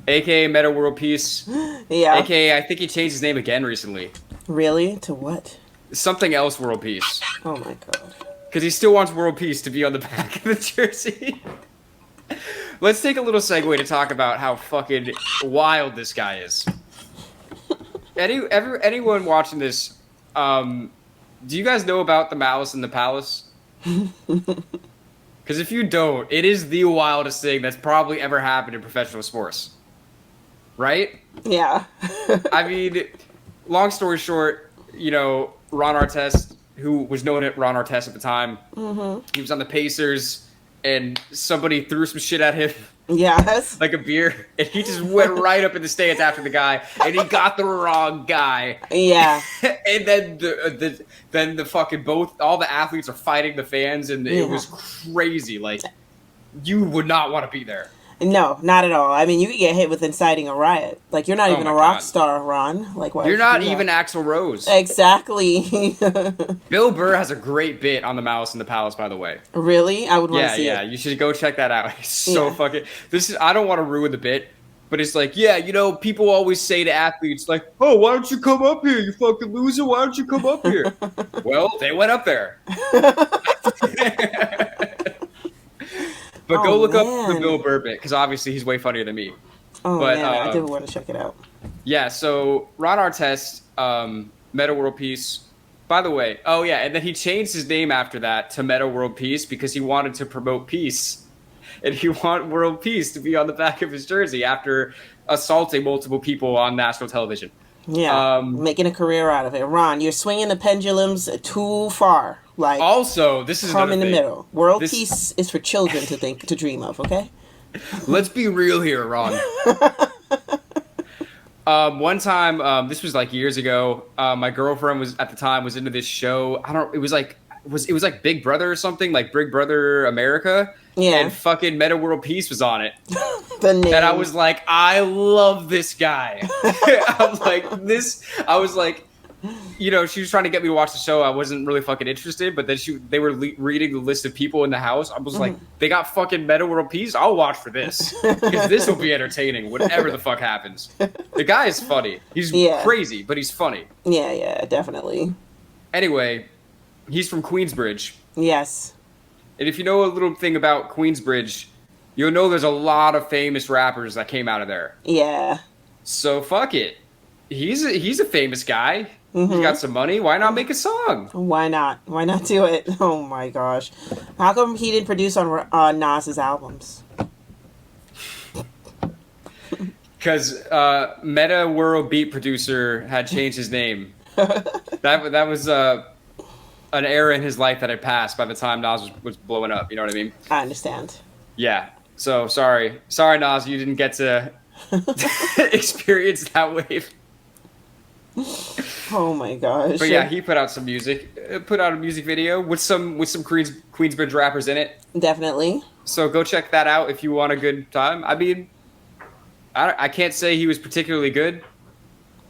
AKA Meta World Peace. Yeah. AKA, I think he changed his name again recently. Really? To what? Something else World Peace. Oh my god. Because he still wants World Peace to be on the back of the jersey. Let's take a little segue to talk about how fucking wild this guy is. Anyone watching this, do you guys know about the Malice in the Palace? Because if you don't, it is the wildest thing that's probably ever happened in professional sports. Right? Yeah. I mean, long story short, Ron Artest, who was known as Ron Artest at the time, he was on the Pacers, and somebody threw some shit at him. Yes. Like a beer, and he just went right up in the stands after the guy, and he got the wrong guy. Yeah. And then the fucking all the athletes are fighting the fans, and it was crazy. Like, you would not want to be there. No, not at all. I mean, you could get hit with inciting a riot. Like, you're not Oh even my a rock god. star, Ron. Like, why You're would you not do even that? Axl Rose. Exactly. Bill Burr has a great bit on the Malice in the Palace, by the way. Really? I would want to Yeah, see yeah, it. you should go check that out. It's so Yeah. fucking. This is. I don't want to ruin the bit, but it's like, yeah, people always say to athletes, like, "Oh, why don't you come up here, you fucking loser? Why don't you come up here?" Well, they went up there. But Oh go look up the Bill man. Burr bit because obviously he's way funnier than me. Oh But man, I do want to check it out. yeah, so Ron Artest, Meta World Peace. By the way, oh yeah, and then he changed his name after that to Meta World Peace because he wanted to promote peace, and he wanted world peace to be on the back of his jersey after assaulting multiple people on national television. Yeah, Um, making a career out of it. Ron, you're swinging the pendulums too far. Like, Also, this is come another in the thing. middle. World This peace is for children to dream of. Okay. Let's be real here, Ron. One time, this was like years ago. My girlfriend was at the time was into this show. I don't. It was like Big Brother or something, like Big Brother America. Yeah. And fucking Meta World Peace was on it, The name. and I was like, I love this guy. I'm like this. I was like, she was trying to get me to watch the show. I wasn't really fucking interested, but then they were reading the list of people in the house. I was like, they got fucking Meta World Peace. I'll watch for this because this will be entertaining. Whatever the fuck happens, the guy is funny. He's Yeah. crazy, but he's funny. Yeah, yeah, definitely. Anyway, he's from Queensbridge, Yes. and if you know a little thing about Queensbridge, you'll know there's a lot of famous rappers that came out of there. Yeah. So fuck it. He's a famous guy. He's got some money. Why not make a song? Why not? Why not do it? Oh my gosh. How come he didn't produce on Nas's albums? Because Meta World Beat Producer had changed his name. That was an era in his life that had passed by the time Nas was blowing up. You know what I mean? I understand. Yeah. So sorry, Nas, you didn't get to experience that wave. Oh my gosh. But yeah, he put out some music. Put out a music video with some Queensbridge rappers in it. Definitely. So go check that out if you want a good time. I mean, I can't say he was particularly good,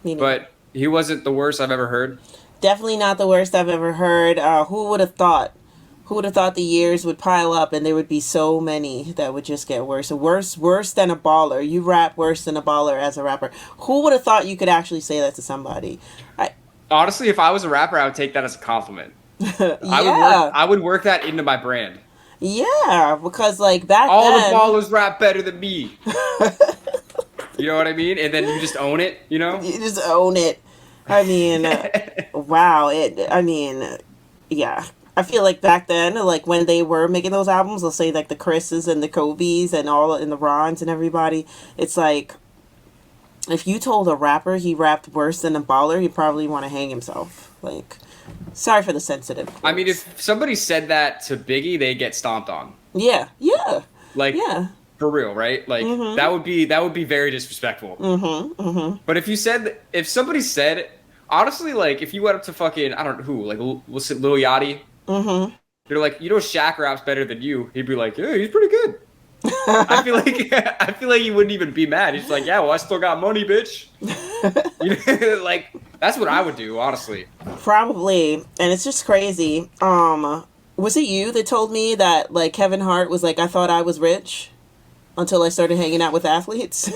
Me neither. but he wasn't the worst I've ever heard. Definitely not the worst I've ever heard. Who would have thought? Who would have thought the years would pile up and there would be so many that would just get worse? Worse than a baller. You rap worse than a baller as a rapper. Who would have thought you could actually say that to somebody? Honestly, if I was a rapper, I would take that as a compliment. Yeah. I would work that into my brand. Yeah, because like back All then, the ballers rap better than me. You know what I mean? And then you just own it, you know? you just own it. I mean, wow. Yeah. I feel like back then, like when they were making those albums, let's say like the Chris's and the Kobe's and the Rons and everybody, it's like if you told a rapper he rapped worse than a baller, he'd probably want to hang himself. Like, sorry for the sensitive I mean, words. if somebody said that to Biggie, they get stomped on. Yeah, yeah, Like, yeah. for real, right? Like that would be very disrespectful. But if somebody said, honestly, like if you went up to fucking I don't know who, like Lil Yachty, they're like, Shaq raps better than you. He'd be like, yeah, he's pretty good. I feel like he wouldn't even be mad. He's like, yeah, well, I still got money, bitch. Like that's what I would do, honestly. Probably, and it's just crazy. Was it you that told me that like Kevin Hart was like, I thought I was rich until I started hanging out with athletes?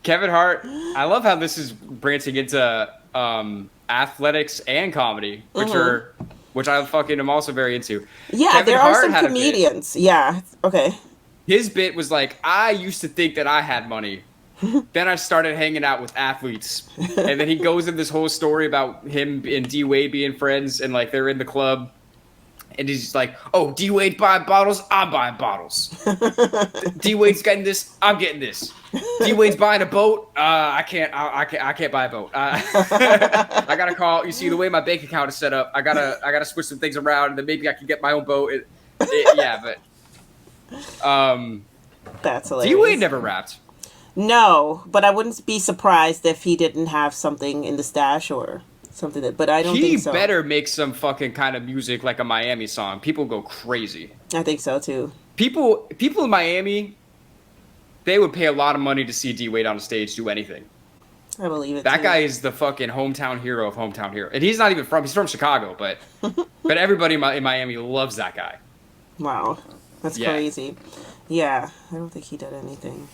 Kevin Hart. I love how this is branching into athletics and comedy, which I fucking am also very into. Yeah, Kevin there Hart are some had a bit. comedians. Yeah, okay. His bit was like, I used to think that I had money. Then I started hanging out with athletes. And then he goes in this whole story about him and D Wade being friends and like they're in the club. And he's just like, oh, D Wade buying bottles, I'm buying bottles. D Wade's getting this, I'm getting this. D Wade's buying a boat, I can't buy a boat. I gotta call. You see the way my bank account is set up. I gotta switch some things around, and then maybe I can get my own boat. Yeah, but That's D hilarious. Wade never rapped. No, but I wouldn't be surprised if he didn't have something in the stash or something that. But I don't He think so. better make some fucking kind of music like a Miami song. People go crazy. I think so too. People in Miami, they would pay a lot of money to see D Wade on stage do anything. I believe it. That too. guy is the fucking hometown hero of hometown hero, and he's not even from. He's from Chicago, but everybody in Miami loves that guy. Wow, that's crazy. Yeah, I don't think he did anything.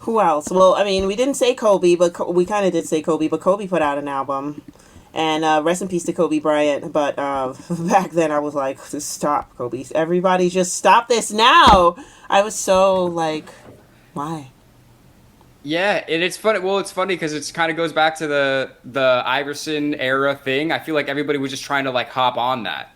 Who else? Well, I mean, we didn't say Kobe, but we kind of did say Kobe. But Kobe put out an album, and rest in peace to Kobe Bryant. But back then, I was like, just stop, Kobe. Everybody, just stop this now. I was so like, why? Yeah, and it's funny. Well, it's funny because it kind of goes back to the Iverson era thing. I feel like everybody was just trying to like hop on that.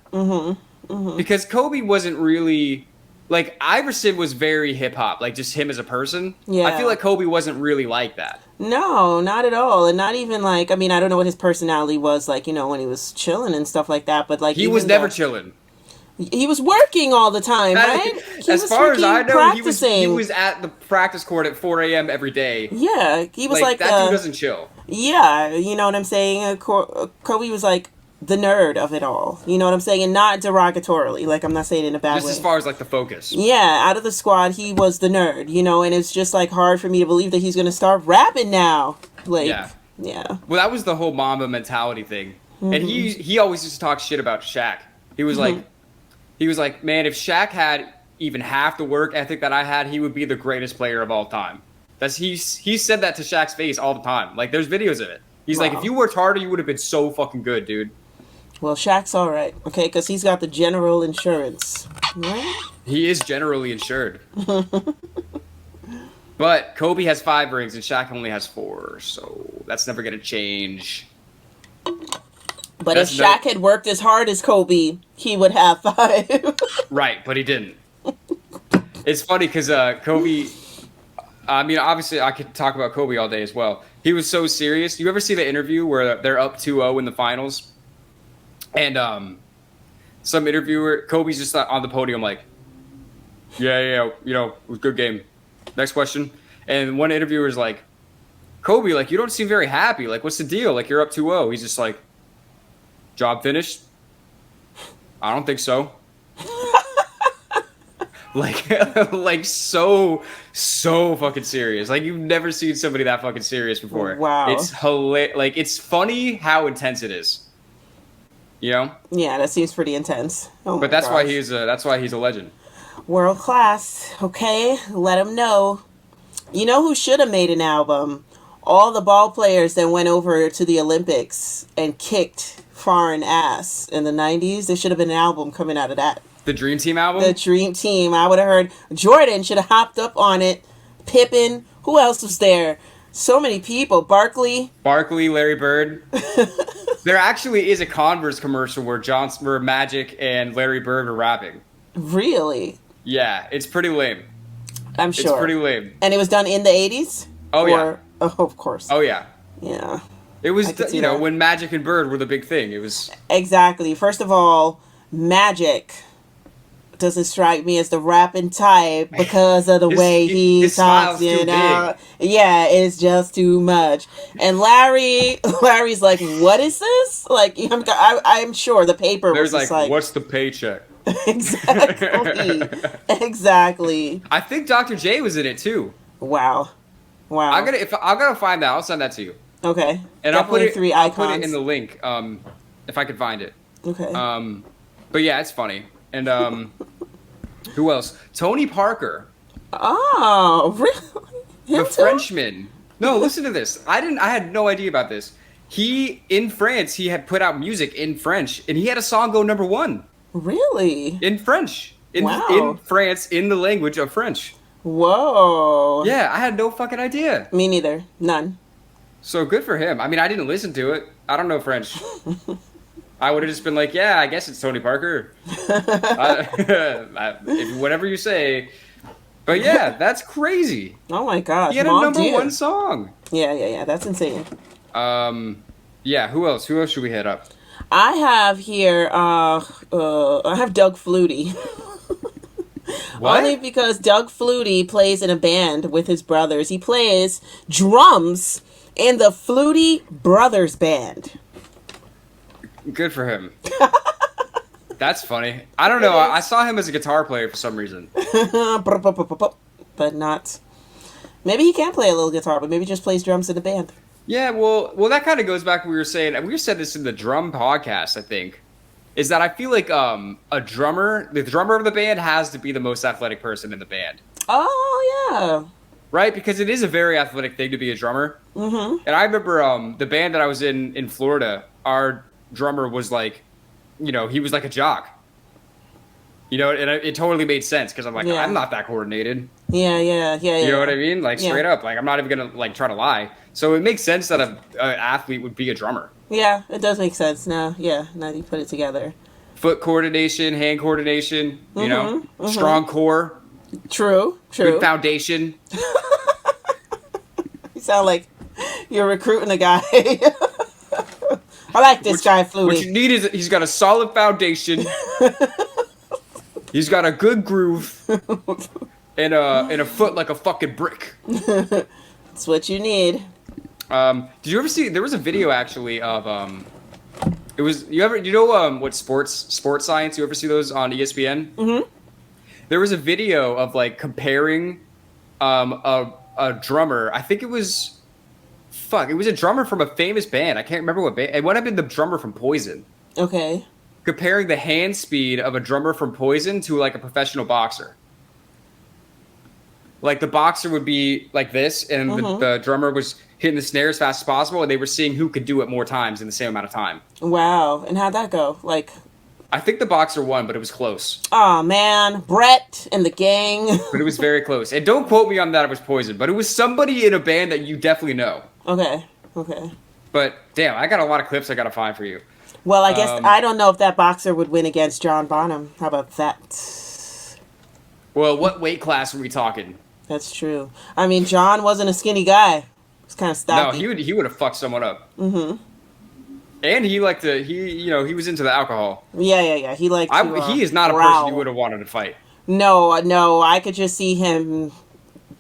Because Kobe wasn't really like Iverson was very hip hop, like just him as a person. Yeah. I feel like Kobe wasn't really like that. No, not at all, and not even like. I mean, I don't know what his personality was like. You know, when he was chilling and stuff like that. But like, He was never chilling. He was working all the time, right? As far as I know, he was at the practice court at 4 a.m. every day. Yeah, he was like that dude doesn't chill. Yeah, you know what I'm saying? Kobe was like the nerd of it all. You know what I'm saying? And not derogatorily. Like, I'm not saying it in a bad way. Just as far as like the focus. Yeah, out of the squad, he was the nerd, you know, and it's just like hard for me to believe that he's going to start rapping now. Like, yeah. Well, that was the whole Mamba mentality thing. And he always used to talk shit about Shaq. He was like, man, if Shaq had even half the work ethic that I had, he would be the greatest player of all time. He said that to Shaq's face all the time. Like, there's videos of it. He's like, if you worked harder, you would have been so fucking good, dude. Well, Shaq's all right, okay, because he's got the general insurance, right? He is generally insured. But Kobe has 5 rings and Shaq only has 4, so that's never going to change. But if Shaq had worked as hard as Kobe, he would have 5. Right, but he didn't. It's funny because Kobe, I mean, obviously I could talk about Kobe all day as well. He was so serious. You ever see the interview where they're up 2-0 in the finals? And some interviewer, Kobe's just on the podium like, yeah, you know, it was a good game. Next question. And one interviewer's like, Kobe, like, you don't seem very happy. Like, what's the deal? Like, you're up 2-0. He's just like, job finished? I don't think so. like so fucking serious. Like, you've never seen somebody that fucking serious before. Wow. It's hilarious. Like, it's funny how intense it is. You know? Yeah, that seems pretty intense. Oh, but that's why he's a legend. World class. Okay, let him know. You know who should have made an album? All the ball players that went over to the Olympics and kicked foreign ass in the 90s. There should have been an album coming out of that. The Dream Team album? The Dream Team. I would have heard Jordan should have hopped up on it. Pippen. Who else was there? So many people. Barkley, Larry Bird. There actually is a Converse commercial where Magic and Larry Bird are rapping. Really? Yeah, it's pretty lame. I'm sure. It's pretty lame. And it was done in the 80s? Oh, yeah. Oh, of course. Oh, yeah. Yeah. It was, when Magic and Bird were the big thing. It was... Exactly. First of all, Magic doesn't strike me as the rapping type because of the way he talks, you know. Yeah, it's just too much. And Larry's like, what is this? Like, I'm sure the paper was just like, what's the paycheck? Exactly. I think Dr. J was in it too. Wow. I'm gonna find that. I'll send that to you. Okay. And Definitely I'll put it in the link if I could find it. Okay. But yeah, it's funny. And who else? Tony Parker. Oh, really? The Frenchman. No, listen to this. I had no idea about this. In France, he had put out music in French, and he had a song go #1. Really? In French. In France, in the language of French. Whoa. Yeah, I had no fucking idea. Me neither. None. So good for him. I mean, I didn't listen to it. I don't know French. I would have just been like, yeah, I guess it's Tony Parker. Whatever you say. But yeah, that's crazy. Oh my gosh. He had a #1 song. Yeah. That's insane. Yeah, who else? Who else should we hit up? I have here, I have Doug Flutie. What? Only because Doug Flutie plays in a band with his brothers. He plays drums in the Flutie Brothers Band. Good for him. That's funny. I don't know. I saw him as a guitar player for some reason. But not Maybe he can play a little guitar, but maybe just plays drums in the band. Yeah, well, that kind of goes back to what we were saying. We said this in the drum podcast, I think, is that I feel like the drummer of the band has to be the most athletic person in the band. Oh yeah. Right, because it is a very athletic thing to be a drummer. Mm-hmm. And I remember the band that I was in Florida, our drummer was like, he was like a jock. And it totally made sense because I'm like, Yeah. I'm not that coordinated. Yeah. You know what I mean? Like, Yeah. straight up. Like, I'm not even going to, like, try to lie. So it makes sense that an athlete would be a drummer. Yeah, it does make sense now. Yeah, now that you put it together. Foot coordination, hand coordination, Mm-hmm. strong core, True. good foundation. You sound like you're recruiting a guy. I like this guy, Flutie. What you need is he's got a solid foundation. He's got a good groove. And a foot like a fucking brick. That's what you need. Did you ever see? There was a video actually of It was what sports science? You ever see those on ESPN? Mm-hmm. There was a video of like comparing a drummer. I think it was a drummer from a famous band. I can't remember what band. It might have been the drummer from Poison. Okay. Comparing the hand speed of a drummer from Poison to like a professional boxer. Like the boxer would be like this, and the drummer was hitting the snare as fast as possible, and they were seeing who could do it more times in the same amount of time. Wow. And how'd that go? Like, I think the boxer won, but it was close. oh man, Brett and the gang. But it was very close. And don't quote me on that it was Poison, but it was somebody in a band that you definitely know. Okay. But damn, I got a lot of clips I gotta find for you. Well, I guess I don't know if that boxer would win against John Bonham. How about that? Well, what weight class are we talking? That's true. I mean, John wasn't a skinny guy. He's kind of stocky. No, he would have fucked someone up. Mm-hmm. And he was into the alcohol. Yeah. He liked to, he is not a person you would have wanted to fight. No, I could just see him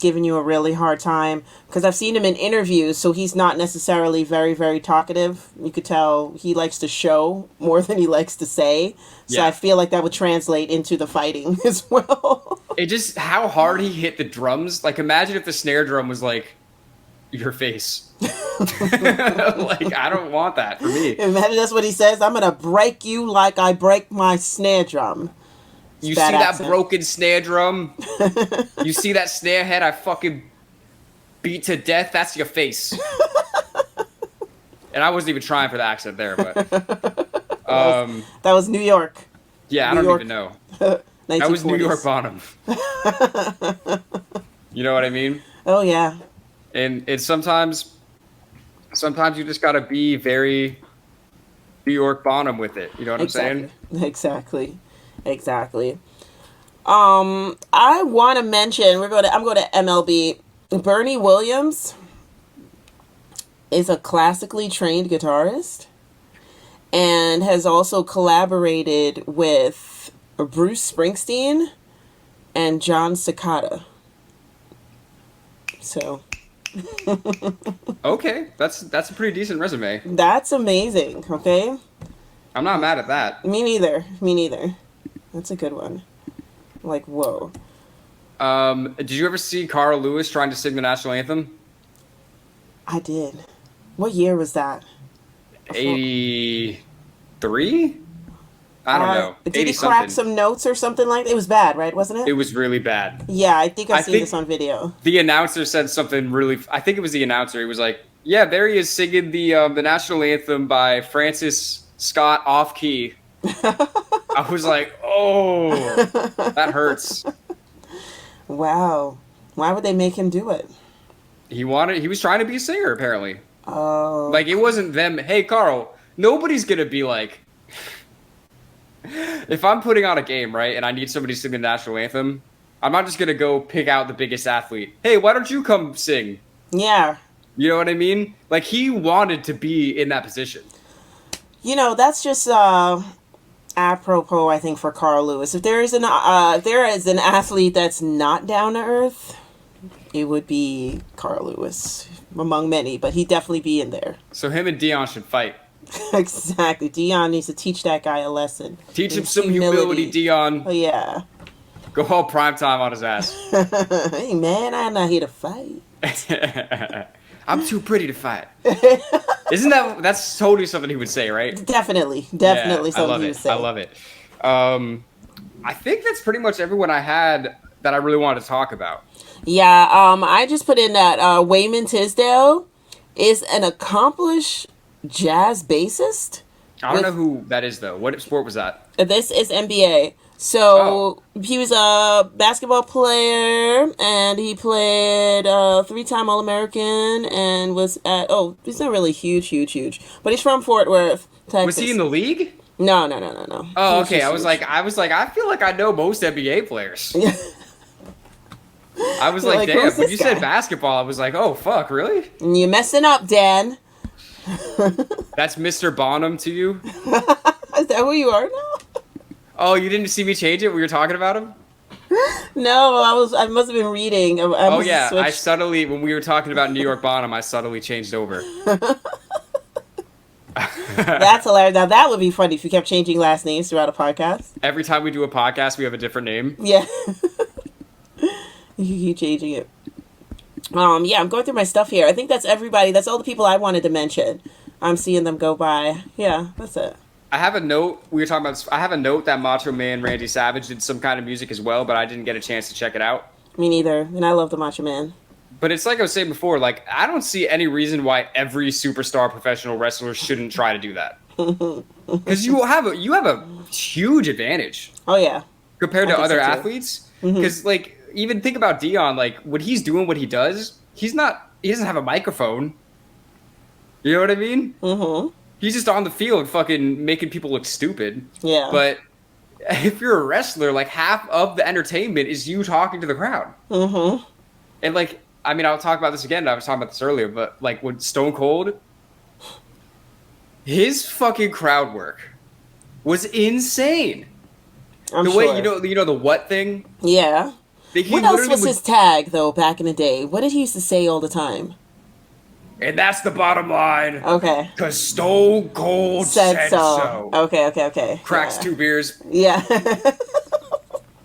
giving you a really hard time because I've seen him in interviews, so he's not necessarily very, very talkative. You could tell he likes to show more than he likes to say. So Yeah. I feel like that would translate into the fighting as well. It just, how hard he hit the drums. Like, imagine if the snare drum was like your face. Like, I don't want that for me. Imagine that's what he says. I'm going to break you like I break my snare drum. You see that broken snare drum? You see that snare head I fucking beat to death? That's your face. And I wasn't even trying for the accent there, but that was New York. Yeah, I don't even know. That was New York Bonham. You know what I mean? Oh yeah. And it's sometimes you just gotta be very New York Bonham with it. You know what I'm saying? Exactly. I want to mention I'm going to MLB. Bernie Williams is a classically trained guitarist and has also collaborated with Bruce Springsteen and John Cicada. So okay, that's a pretty decent resume. That's amazing. Okay. I'm not mad at that. Me neither. That's a good one. Like, whoa. Did you ever see Carl Lewis trying to sing the national anthem? I did. What year was that? 83? I don't know. Did he crack some notes or something like that? It was bad, right? Wasn't it? It was really bad. Yeah, I think I've seen this on video. The announcer said something really... I think it was the announcer. He was like, yeah, there he is singing the national anthem by Francis Scott off key. I was like, oh, that hurts. Wow. Why would they make him do it? He was trying to be a singer, apparently. Oh. Like, it wasn't them. Hey, Carl, nobody's going to be like... If I'm putting on a game, right, and I need somebody to sing the national anthem, I'm not just going to go pick out the biggest athlete. Hey, why don't you come sing? Yeah. You know what I mean? Like, he wanted to be in that position. You know, that's just apropos, I think, for Carl Lewis. If there is an athlete that's not down to earth, it would be Carl Lewis, among many, but he'd definitely be in there. So him and Dion should fight. Exactly. Dion needs to teach that guy a lesson. Teach him some humility, Dion. Oh, yeah. Go all prime time on his ass. Hey man, I'm not here to fight. I'm too pretty to fight. Isn't that's totally something he would say, right? Definitely Yeah, I something love he it. would say. I love it. I think that's pretty much everyone I had that I really wanted to talk about. Yeah, I just put in that Wayman Tisdale is an accomplished jazz bassist. I don't know who that is though. What sport was that? This is NBA. So he was a basketball player, and he played 3-time All-American, and was at he's not really huge, but he's from Fort Worth, Texas. Was he in the league? No. Oh, okay. I was like, I feel like I know most NBA players. I was like, damn. When you said basketball, I was like, oh fuck, really? You're messing up, Dan. That's Mr. Bonham to you? Is that who you are now? Oh, you didn't see me change it when you were talking about him? No, I must have been reading. I subtly, when we were talking about New York Bonham, I subtly changed over. That's hilarious. Now that would be funny if you kept changing last names throughout a podcast. Every time we do a podcast, we have a different name. Yeah. You keep changing it. Yeah, I'm going through my stuff here. I think that's everybody. That's all the people I wanted to mention. I'm seeing them go by. Yeah, that's it. I have a note. We were talking about this. I have a note that Macho Man Randy Savage did some kind of music as well, but I didn't get a chance to check it out. Me neither. And I love the Macho Man. But it's like I was saying before, like, I don't see any reason why every superstar professional wrestler shouldn't try to do that. Because you have a huge advantage. Oh, yeah. Compared to other so athletes. Because, like, even think about Dion, like, when he's doing what he does, he doesn't have a microphone. You know what I mean? Mm-hmm. He's just on the field fucking making people look stupid. Yeah. But if you're a wrestler, like, half of the entertainment is you talking to the crowd. Mm-hmm. And, like, I mean, I'll talk about this again. I was talking about this earlier, but, like, with Stone Cold, his fucking crowd work was insane. I'm the sure. way, you know the what thing? Yeah. Like, what else was his tag, though, back in the day? What did he used to say all the time? And that's the bottom line. Okay. Because Stone Cold said so. Okay. Cracks 2 beers. Yeah.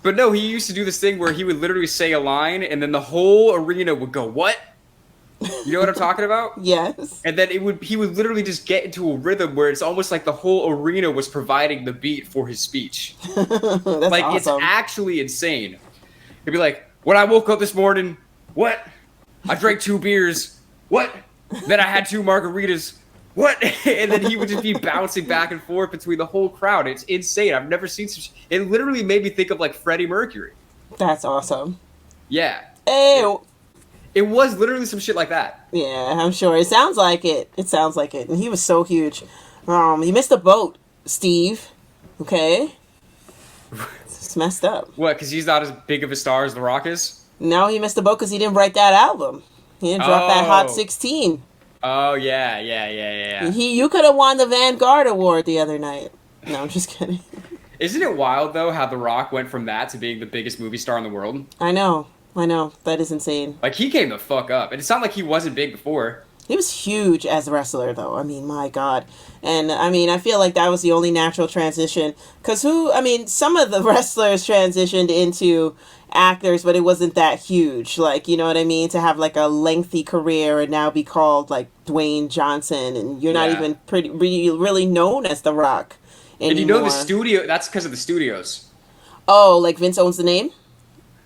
But no, he used to do this thing where he would literally say a line, and then the whole arena would go, what? You know what I'm talking about? Yes. And then he would literally just get into a rhythm where it's almost like the whole arena was providing the beat for his speech. That's like, awesome. It's actually insane. He'd be like, when I woke up this morning, what? I drank 2 beers. What? Then I had 2 margaritas. What? And then he would just be bouncing back and forth between the whole crowd. It's insane. I've never seen such... It literally made me think of, like, Freddie Mercury. That's awesome. Yeah. Ew. It was literally some shit like that. Yeah, I'm sure. It sounds like it. And he was so huge. You missed the boat, Steve. Okay? It's messed up. What, because he's not as big of a star as The Rock is? No, he missed the boat because he didn't write that album. He didn't drop that Hot 16. Oh, yeah. You could have won the Vanguard Award the other night. No, I'm just kidding. Isn't it wild, though, how The Rock went from that to being the biggest movie star in the world? I know. That is insane. Like, he came the fuck up. And it's not like he wasn't big before. He was huge as a wrestler, though. I mean, my God. And, I mean, I feel like that was the only natural transition. Because some of the wrestlers transitioned into actors, but it wasn't that huge. Like, you know what I mean? To have, like, a lengthy career and now be called, like, Dwayne Johnson. And you're not even really known as The Rock anymore. And you know the studio, that's because of the studios. Oh, like Vince owns the name?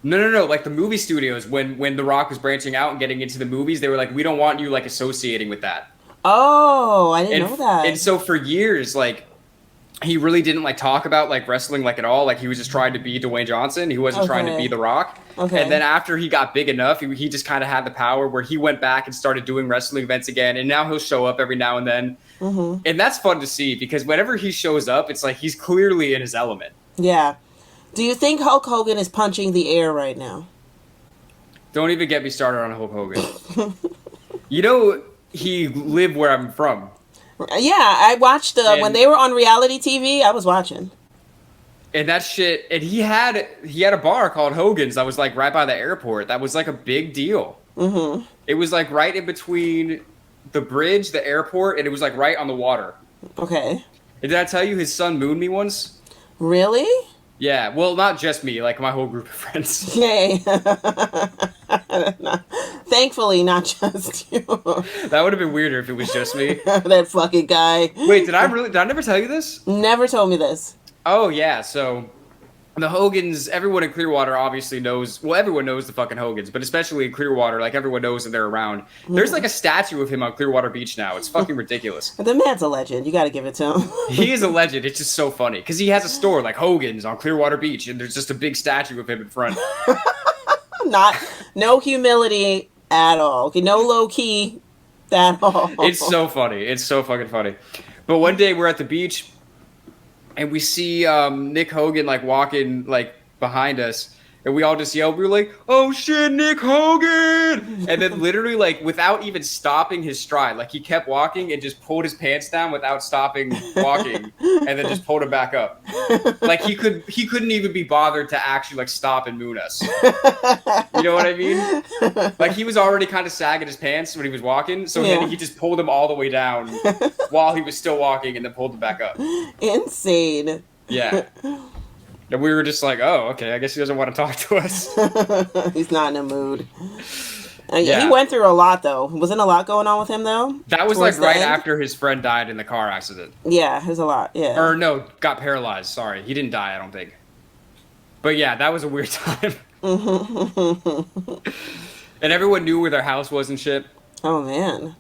No. Like the movie studios, when The Rock was branching out and getting into the movies, they were like, we don't want you like associating with that. Oh, I didn't know that. And so for years, like, he really didn't like talk about like wrestling like at all. Like he was just trying to be Dwayne Johnson. He wasn't trying to be The Rock. Okay. And then after he got big enough, he just kind of had the power where he went back and started doing wrestling events again. And now he'll show up every now and then. Mm-hmm. And that's fun to see because whenever he shows up, it's like he's clearly in his element. Yeah. Do you think Hulk Hogan is punching the air right now? Don't even get me started on Hulk Hogan. You know, he lived where I'm from. Yeah, I watched when they were on reality TV. I was watching. And that shit, and he had a bar called Hogan's that was like right by the airport. That was like a big deal. Mm-hmm. It was like right in between the bridge, the airport, and it was like right on the water. Okay. And did I tell you his son mooned me once? Really? Yeah, well, not just me, like my whole group of friends. Yay. Thankfully, not just you. That would have been weirder if it was just me. That fucking guy. Wait, did I never tell you this? Never told me this. Oh, yeah, so the Hogans, everyone in Clearwater obviously knows, well, everyone knows the fucking Hogans, but especially in Clearwater, like, everyone knows that they're around. There's, like, a statue of him on Clearwater Beach now. It's fucking ridiculous. The man's a legend. You gotta give it to him. He is a legend. It's just so funny. Because he has a store, like Hogan's, on Clearwater Beach, and there's just a big statue of him in front. No humility at all. Okay, no low key at all. It's so funny. It's so fucking funny. But one day we're at the beach, and we see Nick Hogan like walking like behind us, and we all just yelled. We were like, "Oh shit, Nick Hogan!" And then literally like without even stopping his stride, like he kept walking and just pulled his pants down without stopping walking, and then just pulled it back up. Like he couldn't even be bothered to actually like stop and moon us. You know what I mean? Like he was already kind of sagging his pants when he was walking, so then he just pulled them all the way down while he was still walking, and then pulled them back up. Insane. Yeah. And we were just like, oh, okay, I guess he doesn't want to talk to us. He's not in a mood. He went through a lot, though. Wasn't a lot going on with him, though? That was like right after his friend died in the car accident. Yeah, it was a lot, yeah. Or no, got paralyzed, sorry. He didn't die, I don't think. But yeah, that was a weird time. And everyone knew where their house was and shit. Oh, man.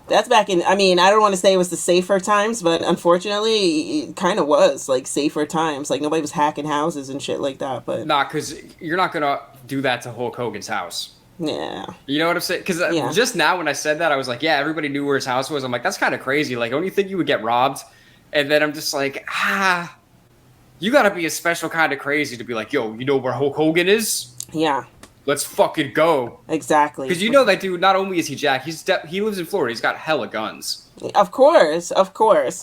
That's back in, I mean, I don't want to say it was the safer times, but unfortunately, it kind of was, like, safer times. Like, nobody was hacking houses and shit like that, but... Nah, because you're not going to do that to Hulk Hogan's house. Yeah. You know what I'm saying? Because just now when I said that, I was like, yeah, everybody knew where his house was. I'm like, that's kind of crazy. Like, don't you think you would get robbed? And then I'm just like, you got to be a special kind of crazy to be like, yo, you know where Hulk Hogan is? Yeah. Let's fucking go. Exactly. Because you know that dude, not only is he Jack, he lives in Florida. He's got hella guns. Of course.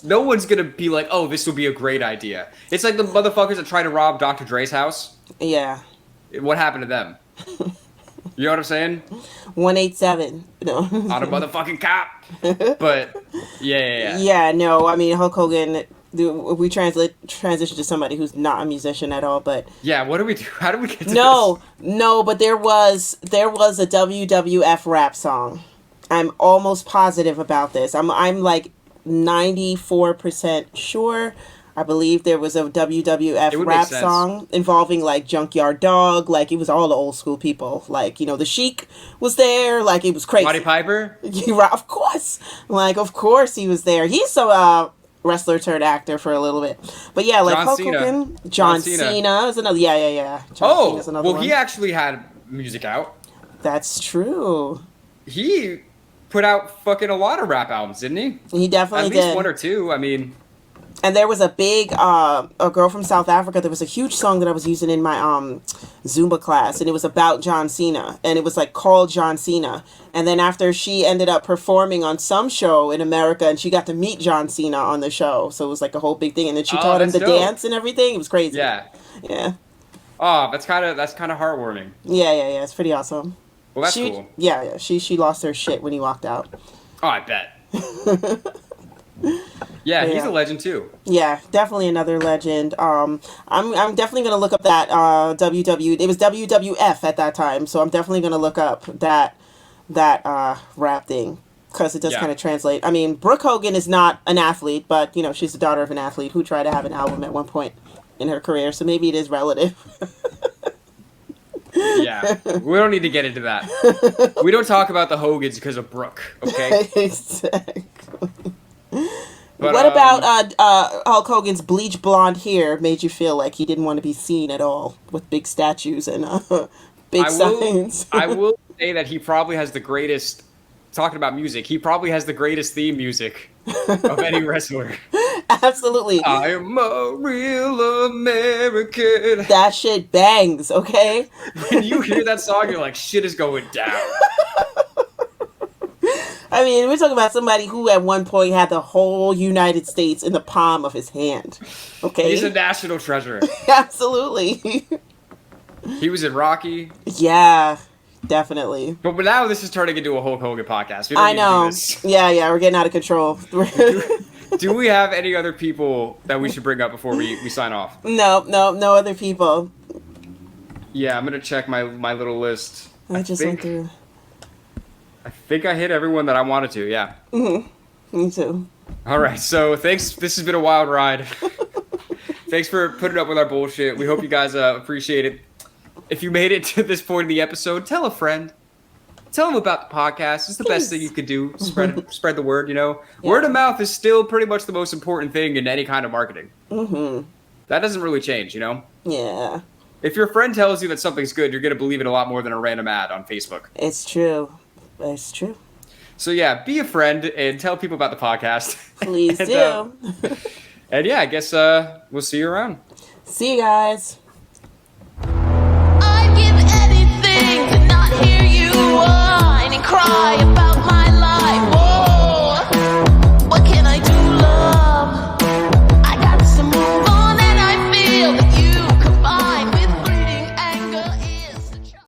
No one's going to be like, oh, this will be a great idea. It's like the motherfuckers that try to rob Dr. Dre's house. Yeah. What happened to them? You know what I'm saying? 187. No. Not a motherfucking cop. But, yeah. Yeah, no, I mean, Hulk Hogan... We transition to somebody who's not a musician at all, but yeah, what do we do? How do we get to this? No, but there was a WWF rap song. I'm almost positive about this. I'm like 94% sure. I believe there was a WWF rap song involving like Junkyard Dog, like it was all the old school people. Like, you know, the Sheik was there, like it was crazy. Roddy Piper? Yeah, of course. Like, of course he was there. He's so wrestler turned actor for a little bit, but yeah, like Hulk Hogan, John Cena is another. Yeah. Cena's another one. He actually had music out. That's true. He put out fucking a lot of rap albums, didn't he? He definitely did. At least one or two. I mean, and there was a big a girl from South Africa. There was a huge song that I was using in my Zumba class, and it was about John Cena, and it was like called John Cena. And then after she ended up performing on some show in America, and she got to meet John Cena on the show, so it was like a whole big thing. And then she taught him the dance and everything. It was crazy. Yeah. Oh, that's kind of heartwarming. Yeah. It's pretty awesome. Well, that's cool. Yeah. She lost her shit when he walked out. Oh, I bet. Yeah, he's a legend too. Yeah, definitely another legend. I'm definitely gonna look up that It was WWF at that time, so I'm definitely gonna look up that rap thing because it does kind of translate. I mean, Brooke Hogan is not an athlete, but you know she's the daughter of an athlete who tried to have an album at one point in her career, so maybe it is relative. Yeah, we don't need to get into that. We don't talk about the Hogans because of Brooke, okay? Exactly. But, what about Hulk Hogan's bleach blonde hair made you feel like he didn't want to be seen at all with big statues and big signs? I will say that he probably has the greatest, talking about music, he probably has the greatest theme music of any wrestler. Absolutely. I am a real American. That shit bangs, okay? When you hear that song, you're like, shit is going down. I mean, we're talking about somebody who at one point had the whole United States in the palm of his hand. Okay? He's a national treasure. Absolutely. He was in Rocky. Yeah, definitely. But now this is turning into a Hulk Hogan podcast. I know. Yeah, we're getting out of control. Do we have any other people that we should bring up before we sign off? No other people. Yeah, I'm gonna check my little list. I just went through. I think I hit everyone that I wanted to. Yeah. Me too. All right. So thanks. This has been a wild ride. Thanks for putting up with our bullshit. We hope you guys appreciate it. If you made it to this point of the episode, tell a friend. Tell them about the podcast. It's the best thing you could do. Spread the word, you know. Yeah. Word of mouth is still pretty much the most important thing in any kind of marketing. That doesn't really change, you know? Yeah. If your friend tells you that something's good, you're going to believe it a lot more than a random ad on Facebook. It's true. It's true. So yeah, be a friend and tell people about the podcast. Please do. And yeah, I guess we'll see you around. See you guys.